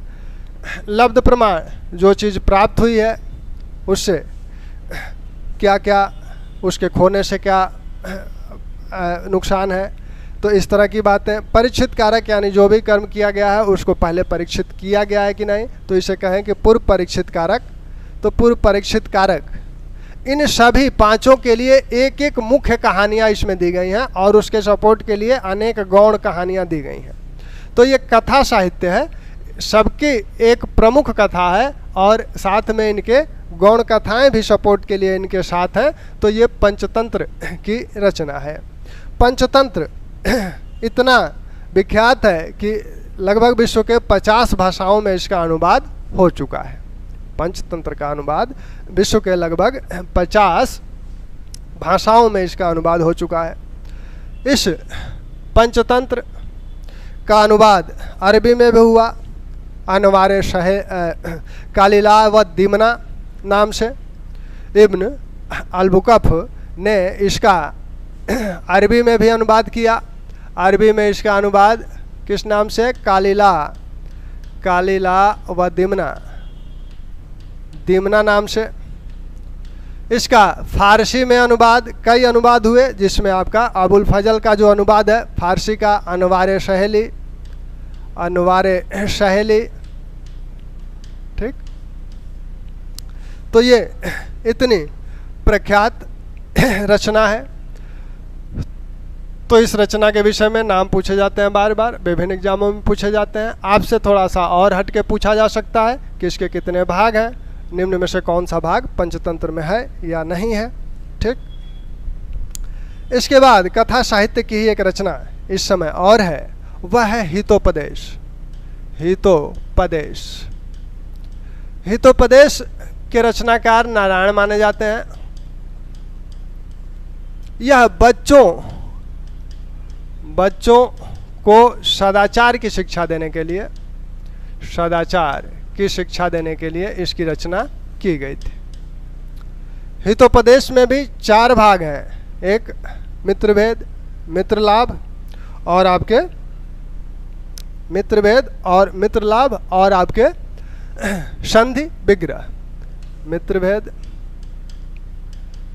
A: लब्ध प्रमाण, जो चीज़ प्राप्त हुई है उससे क्या क्या, उसके खोने से क्या नुकसान है। तो इस तरह की बातें। परीक्षित कारक, यानी जो भी कर्म किया गया है उसको पहले परीक्षित किया गया है कि नहीं, तो इसे कहें कि पूर्व परीक्षित कारक। तो पूर्व परीक्षित कारक, इन सभी 5 के लिए एक एक मुख्य कहानियाँ इसमें दी गई हैं और उसके सपोर्ट के लिए अनेक गौण कहानियाँ दी गई हैं। तो ये कथा साहित्य है, सबकी एक प्रमुख कथा है और साथ में इनके गौण कथाएं भी सपोर्ट के लिए इनके साथ हैं। तो ये पंचतंत्र की रचना है। पंचतंत्र इतना विख्यात है कि लगभग विश्व के 50 भाषाओं में इसका अनुवाद हो चुका है। पंचतंत्र का अनुवाद विश्व के लगभग 50 भाषाओं में इसका अनुवाद हो चुका है। इस पंचतंत्र का अनुवाद अरबी में भी हुआ, अनवारे कालिला व दिमना नाम से। इब्न अलबुकफ ने इसका अरबी में भी अनुवाद किया। अरबी में इसका अनुवाद किस नाम से, कालिला, कालिला व दिमना, दिमना नाम से। इसका फारसी में अनुवाद, कई अनुवाद हुए, जिसमें आपका अबुल फजल का जो अनुवाद है फारसी का, अनवारे सहेली, ठीक। तो ये इतनी प्रख्यात रचना है। तो इस रचना के विषय में नाम पूछे जाते हैं, बार बार विभिन्न एग्जामों में पूछे जाते हैं। आपसे थोड़ा सा और हट के पूछा जा सकता है कि इसके कितने भाग हैं, निम्न में से कौन सा भाग पंचतंत्र में है या नहीं है, ठीक। इसके बाद कथा साहित्य की ही एक रचना इस समय और है, वह है हितोपदेश। हितोपदेश के रचनाकार नारायण माने जाते हैं। यह बच्चों को सदाचार की शिक्षा देने के लिए इसकी रचना की गई थी। हितोपदेश में भी 4 भाग हैं, एक मित्रभेद, मित्रलाभ और आपके संधि विग्रह। मित्रभेद,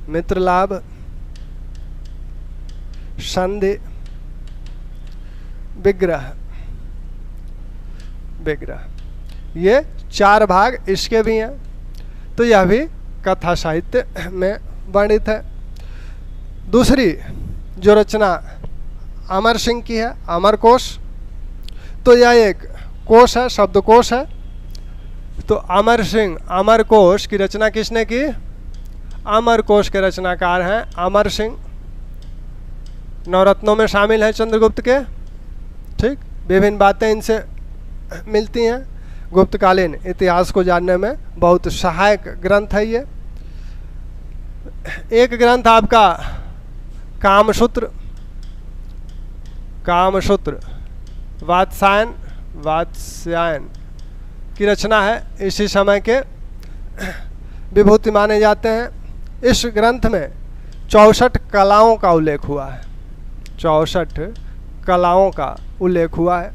A: मित्रलाभ, संधि विग्रह, ये 4 भाग इसके भी हैं। तो यह भी कथा साहित्य में वर्णित है। दूसरी जो रचना अमर सिंह की है, अमर कोश, तो यह एक कोश है, शब्दकोश है। तो अमर कोश की रचना किसने की? अमर कोश के रचनाकार हैं अमर सिंह, नवरत्नों में शामिल है चंद्रगुप्त के, ठीक। विभिन्न बातें इनसे मिलती हैं। गुप्तकालीन इतिहास को जानने में बहुत सहायक ग्रंथ है ये। एक ग्रंथ आपका कामसूत्र वात्स्यायन की रचना है, इसी समय के विभूति माने जाते हैं। इस ग्रंथ में 64 कलाओं का उल्लेख हुआ है, 64 कलाओं का उल्लेख हुआ है।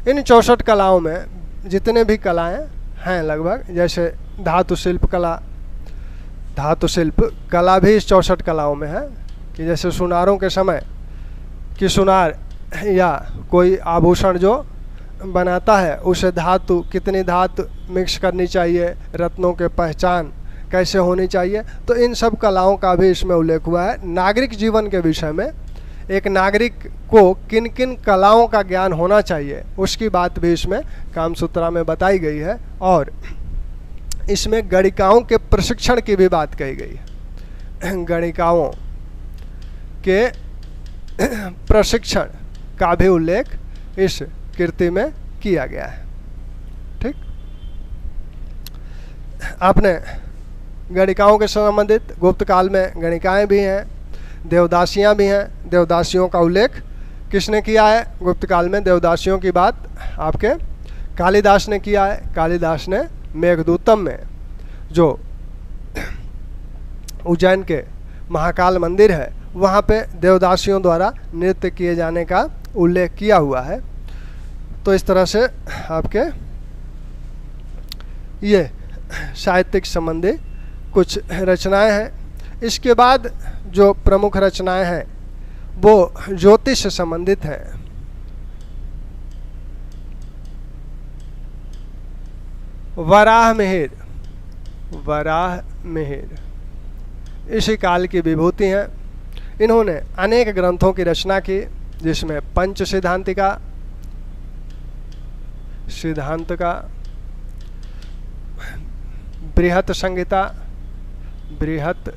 A: इन 64 कलाओं में जितने भी कलाएं हैं लगभग, जैसे धातु शिल्प कला भी इस 64 कलाओं में है। कि जैसे सुनारों के समय कि सुनार या कोई आभूषण जो बनाता है उसे कितनी धातु मिक्स करनी चाहिए, रत्नों के पहचान कैसे होनी चाहिए, तो इन सब कलाओं का भी इसमें उल्लेख हुआ है। नागरिक जीवन के विषय में एक नागरिक को किन किन कलाओं का ज्ञान होना चाहिए उसकी बात भी इसमें कामसूत्रा में बताई गई है। और इसमें गणिकाओं के प्रशिक्षण की भी बात कही गई है। गणिकाओं के प्रशिक्षण का भी उल्लेख इस कृति में किया गया है, ठीक। आपने गणिकाओं के संबंधित गुप्त काल में गणिकाएं भी हैं, देवदासियां भी हैं। देवदासियों का उल्लेख किसने किया है गुप्त काल में? देवदासियों की बात आपके कालिदास ने किया है। कालिदास ने मेघदूतम में जो उज्जैन के महाकाल मंदिर है वहाँ पे देवदासियों द्वारा नृत्य किए जाने का उल्लेख किया हुआ है। तो इस तरह से आपके ये साहित्यिक संबंधी कुछ रचनाएं हैं। इसके बाद जो प्रमुख रचनाएं हैं वो ज्योतिष से संबंधित हैं। वराह मिहिर इसी काल की विभूति हैं। इन्होंने अनेक ग्रंथों की रचना की, जिसमें पंच सिद्धांतिका, बृहत संहिता, बृहद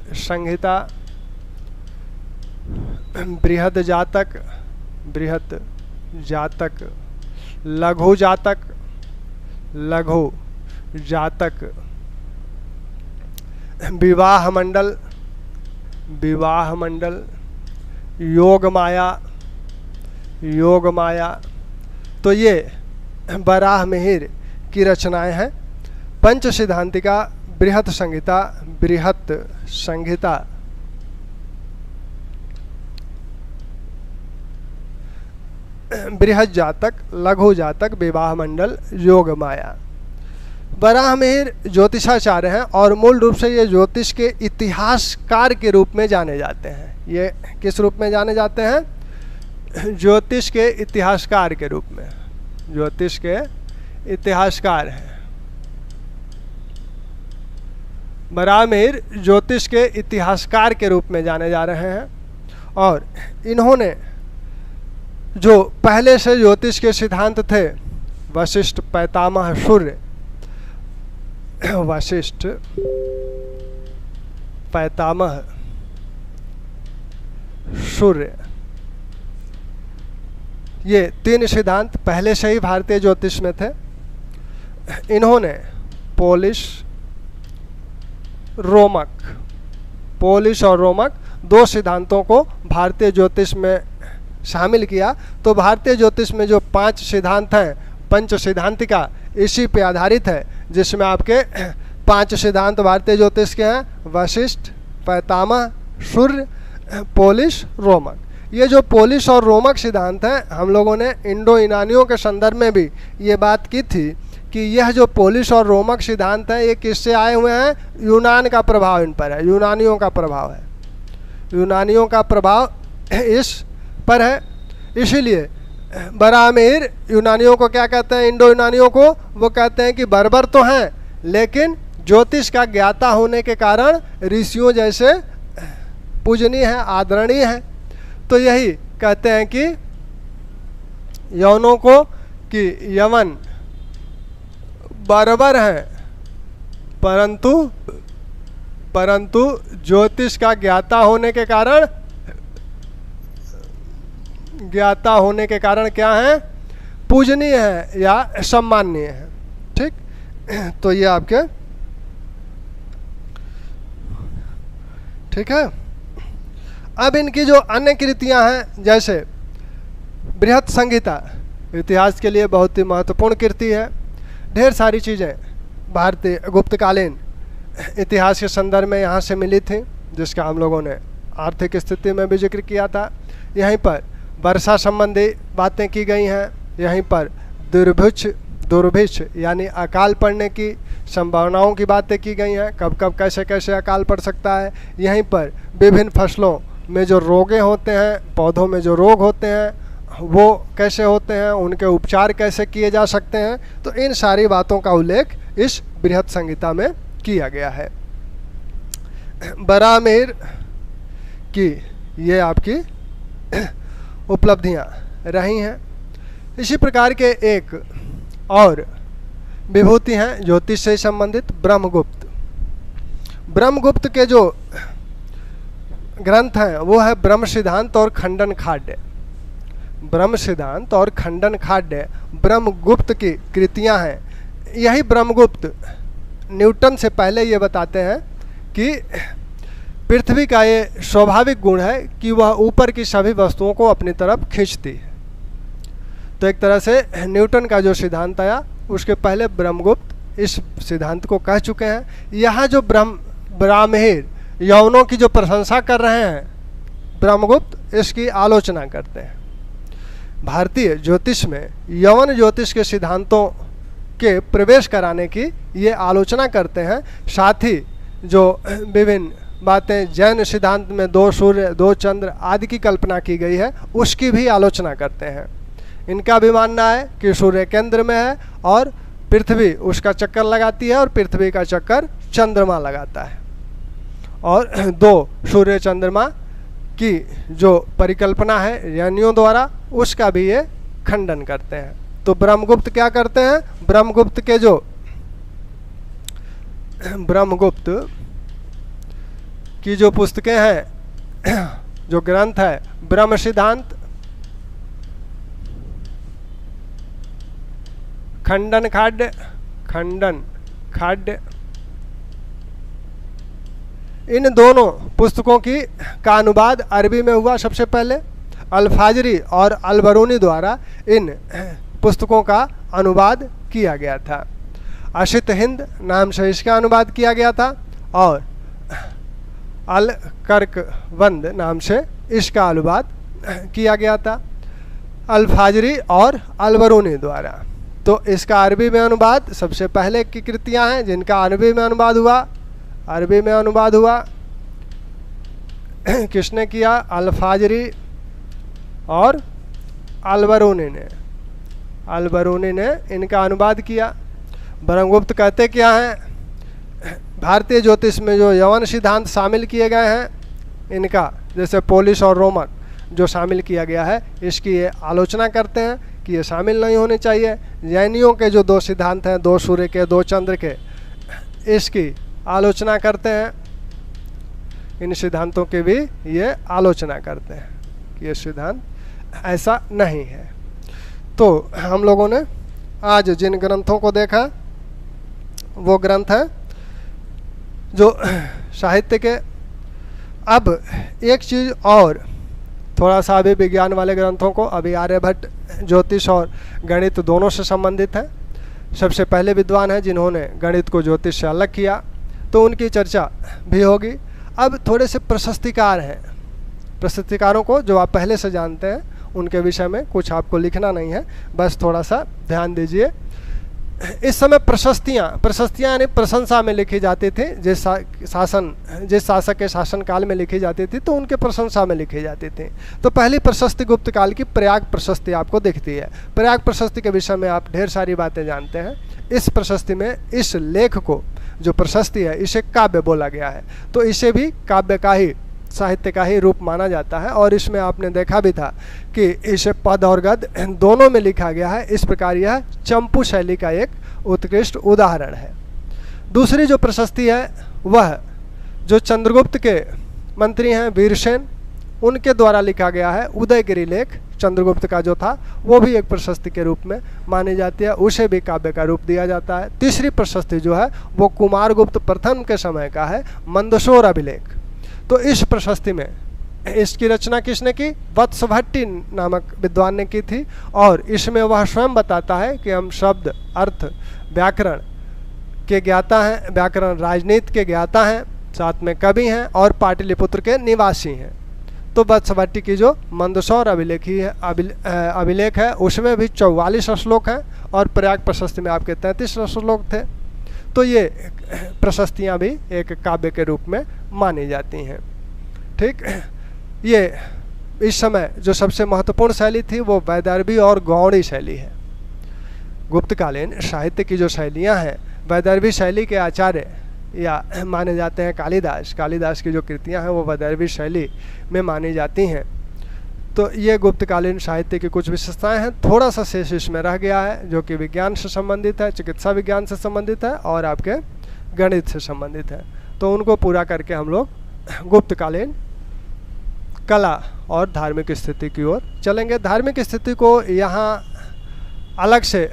A: जातक, लघु जातक, विवाह मंडल, योग माया। तो ये वराह मिहिर की रचनाएं हैं। पंच सिद्धांतिका, बृहत संहिता, बृहद जातक, लघु जातक, विवाह मंडल, योग माया। बराहमिहिर ज्योतिषाचार्य हैं और मूल रूप से ये ज्योतिष के इतिहासकार के रूप में जाने जाते हैं। ये किस रूप में जाने जाते हैं? ज्योतिष के इतिहासकार के रूप में, ज्योतिष के इतिहासकार हैं। बराहमिहिर ज्योतिष के इतिहासकार के रूप में जाने जा रहे हैं और इन्होंने जो पहले से ज्योतिष के सिद्धांत थे, वशिष्ठ, पैतामह, सूर्य, वशिष्ठ, पैतामह, सूर्य, ये 3 सिद्धांत पहले से ही भारतीय ज्योतिष में थे। इन्होंने पोलिश, रोमक, पोलिश और रोमक 2 सिद्धांतों को भारतीय ज्योतिष में शामिल किया। तो भारतीय ज्योतिष में जो 5 सिद्धांत हैं, पंच सिद्धांतिका, इसी पे आधारित है, जिसमें आपके 5 सिद्धांत भारतीय ज्योतिष के हैं, वशिष्ठ, पैतामह, सूर्य, पोलिश, रोमक। ये जो पोलिश और रोमक सिद्धांत हैं, हम लोगों ने इंडो ईरानियों के संदर्भ में भी ये बात की थी कि यह जो पोलिश और रोमक सिद्धांत हैं, ये किससे आए हुए हैं? यूनान का प्रभाव इन पर है, यूनानियों का प्रभाव है, यूनानियों का प्रभाव इस पर है। इसीलिए बराहमिहिर यूनानियों को क्या कहते हैं? इंडो यूनानियों को वो कहते हैं कि बर्बर तो हैं, लेकिन ज्योतिष का ज्ञाता होने के कारण ऋषियों जैसे पूजनीय है, आदरणीय है। तो यही कहते हैं कि यवनों को कि यवन बर्बर हैं, परंतु ज्योतिष का ज्ञाता होने के कारण क्या है? पूजनीय है या सम्माननीय है। ठीक, तो ये आपके ठीक है। अब इनकी जो अन्य कृतियां हैं, जैसे बृहत संहिता, इतिहास के लिए बहुत ही महत्वपूर्ण कृति है। ढेर सारी चीज़ें भारतीय गुप्तकालीन इतिहास के संदर्भ में यहाँ से मिली थी, जिसका हम लोगों ने आर्थिक स्थिति में भी जिक्र किया था। यहीं पर वर्षा संबंधी बातें की गई हैं, यहीं पर दुर्भिक्ष यानी अकाल पड़ने की संभावनाओं की बातें की गई हैं, कब कब कैसे कैसे अकाल पड़ सकता है। यहीं पर विभिन्न फसलों में जो रोगे होते हैं, पौधों में जो रोग होते हैं, वो कैसे होते हैं, उनके उपचार कैसे किए जा सकते हैं। तो इन सारी बातों का उल्लेख इस बृहत संहिता में किया गया है। बराहमिहिर की ये आपकी उपलब्धियां रही हैं। इसी प्रकार के एक और विभूति हैं ज्योतिष से संबंधित, ब्रह्मगुप्त। ब्रह्मगुप्त के जो ग्रंथ हैं वो है ब्रह्म सिद्धांत और खंडन खाड्य। ब्रह्म सिद्धांत और खंडन खाड्य ब्रह्मगुप्त की कृतियां हैं। यही ब्रह्मगुप्त न्यूटन से पहले ये बताते हैं कि पृथ्वी का ये स्वाभाविक गुण है कि वह ऊपर की सभी वस्तुओं को अपनी तरफ खींचती है। तो एक तरह से न्यूटन का जो सिद्धांत आया, उसके पहले ब्रह्मगुप्त इस सिद्धांत को कह चुके हैं। यहाँ जो बराहमिहिर यवनों की जो प्रशंसा कर रहे हैं, ब्रह्मगुप्त इसकी आलोचना करते हैं। भारतीय ज्योतिष में यवन ज्योतिष के सिद्धांतों के प्रवेश कराने की ये आलोचना करते हैं। साथ ही जो विभिन्न बातें जैन सिद्धांत में 2 सूर्य 2 चंद्र आदि की कल्पना की गई है, उसकी भी आलोचना करते हैं। इनका भी मानना है कि सूर्य केंद्र में है और पृथ्वी उसका चक्कर लगाती है और पृथ्वी का चक्कर चंद्रमा लगाता है, और 2 सूर्य चंद्रमा की जो परिकल्पना है जैनियों द्वारा, उसका भी ये खंडन करते हैं। तो ब्रह्मगुप्त क्या करते हैं? ब्रह्मगुप्त के जो ब्रह्मगुप्त की जो पुस्तकें हैं, जो ग्रंथ है ब्रह्म सिद्धांत, खंडन खाड्य, इन दोनों पुस्तकों का अनुवाद अरबी में हुआ सबसे पहले। अल-फाजरी और अल-बरूनी द्वारा इन पुस्तकों का अनुवाद किया गया था। अशित हिंद नाम से इसका अनुवाद किया गया था और अल-कर्कवंद नाम से इसका अनुवाद किया गया था, अल-फाजरी और अल-बरूनी द्वारा। तो इसका अरबी में अनुवाद सबसे पहले की कृतियां हैं जिनका अरबी में अनुवाद हुआ। अरबी में अनुवाद हुआ किसने किया? अल-फाजरी और अल-बरूनी ने। अल-बरूनी ने इनका अनुवाद किया। ब्रह्मगुप्त कहते क्या हैं? भारतीय ज्योतिष में जो यवन सिद्धांत शामिल किए गए हैं इनका, जैसे पोलिश और रोमन जो शामिल किया गया है, इसकी ये आलोचना करते हैं कि ये शामिल नहीं होने चाहिए। जैनियों के जो 2 सिद्धांत हैं, 2 सूर्य के 2 चंद्र के, इसकी आलोचना करते हैं। इन सिद्धांतों की भी ये आलोचना करते हैं कि ये सिद्धांत ऐसा नहीं है। तो हम लोगों ने आज जिन ग्रंथों को देखा वो ग्रंथ हैं जो साहित्य के। अब एक चीज़ और, थोड़ा सा अभी विज्ञान वाले ग्रंथों को, अभी आर्यभट्ट ज्योतिष और गणित दोनों से संबंधित है। सबसे पहले विद्वान हैं जिन्होंने गणित को ज्योतिष से अलग किया, तो उनकी चर्चा भी होगी। अब थोड़े से प्रशस्तिकार हैं, प्रशस्तिकारों को जो आप पहले से जानते हैं उनके विषय में कुछ आपको लिखना नहीं है, बस थोड़ा सा ध्यान दीजिए। इस समय प्रशस्तियाँ यानी प्रशंसा में लिखी जाती थी। जिस शासक के शासनकाल में लिखी जाती थी तो उनके प्रशंसा में लिखी जाती थी। तो पहली प्रशस्ति गुप्त काल की प्रयाग प्रशस्ति आपको दिखती है। प्रयाग प्रशस्ति के विषय में आप ढेर सारी बातें जानते हैं। इस प्रशस्ति में इस लेख को, जो प्रशस्ति है, इसे काव्य बोला गया है, तो इसे भी काव्य का ही, साहित्य का ही रूप माना जाता है। और इसमें आपने देखा भी था कि इसे पद और गद दोनों में लिखा गया है। इस प्रकार यह चंपू शैली का एक उत्कृष्ट उदाहरण है। दूसरी जो प्रशस्ति है वह जो चंद्रगुप्त के मंत्री हैं वीरसेन, उनके द्वारा लिखा गया है उदयगिरी लेख। चंद्रगुप्त का जो था वो भी एक प्रशस्ति के रूप में मानी जाती है, उसे भी काव्य का रूप दिया जाता है। तीसरी प्रशस्ति जो है वो कुमारगुप्त प्रथम के समय का है, मंदसौर अभिलेख। तो इस प्रशस्ति में इसकी रचना किसने की? वत्सभट्टी नामक विद्वान ने की थी। और इसमें वह स्वयं बताता है कि हम शब्द, अर्थ, व्याकरण के ज्ञाता हैं, व्याकरण राजनीति के ज्ञाता हैं, साथ में कवि हैं और पाटलिपुत्र के निवासी हैं। तो वत्सभट्टी की जो मंदसौर अभिलेख है उसमें भी 44 श्लोक हैं और प्रयाग प्रशस्ति में आपके 33 श्लोक थे। तो ये प्रशस्तियाँ भी एक काव्य के रूप में मानी जाती हैं। ठीक, ये इस समय जो सबसे महत्वपूर्ण शैली थी वो वैदर्भी और गौड़ी शैली है। गुप्तकालीन साहित्य की जो शैलियाँ हैं, वैदर्भी शैली के आचार्य या माने जाते हैं कालिदास की जो कृतियाँ हैं वो वैदर्भी शैली में मानी जाती हैं। तो ये गुप्तकालीन साहित्य की कुछ विशेषताएं हैं। थोड़ा सा शेष इसमें रह गया है जो कि विज्ञान से संबंधित है, चिकित्सा विज्ञान से संबंधित है और आपके गणित से संबंधित है। तो उनको पूरा करके हम लोग गुप्तकालीन कला और धार्मिक स्थिति की ओर चलेंगे। धार्मिक स्थिति को यहाँ अलग से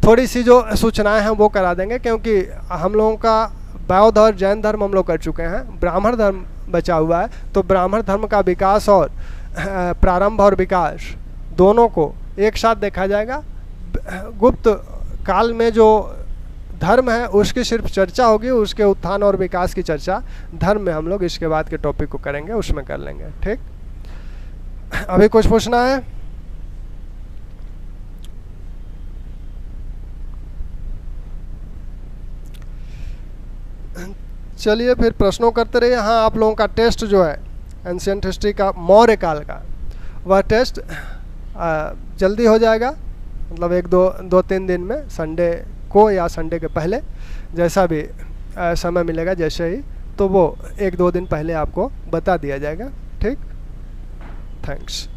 A: थोड़ी सी जो सूचनाएं हैं वो करा देंगे, क्योंकि हम लोगों का बौद्ध और जैन धर्म हम लोग कर चुके हैं, ब्राह्मण धर्म बचा हुआ है। तो ब्राह्मण धर्म का विकास और प्रारंभ और विकास दोनों को एक साथ देखा जाएगा। गुप्त काल में जो धर्म है उसकी सिर्फ चर्चा होगी, उसके उत्थान और विकास की चर्चा धर्म में हम लोग इसके बाद के टॉपिक को करेंगे, उसमें कर लेंगे। ठीक, अभी कुछ पूछना है? चलिए फिर प्रश्नों करते रहिए। हाँ, आप लोगों का टेस्ट जो है एंशिएंट हिस्ट्री का मौर्य काल का, वह टेस्ट जल्दी हो जाएगा, मतलब 1-2-3 दिन में, संडे को या संडे के पहले, जैसा भी समय मिलेगा जैसे ही, तो वो 1-2 दिन पहले आपको बता दिया जाएगा। ठीक, थैंक्स।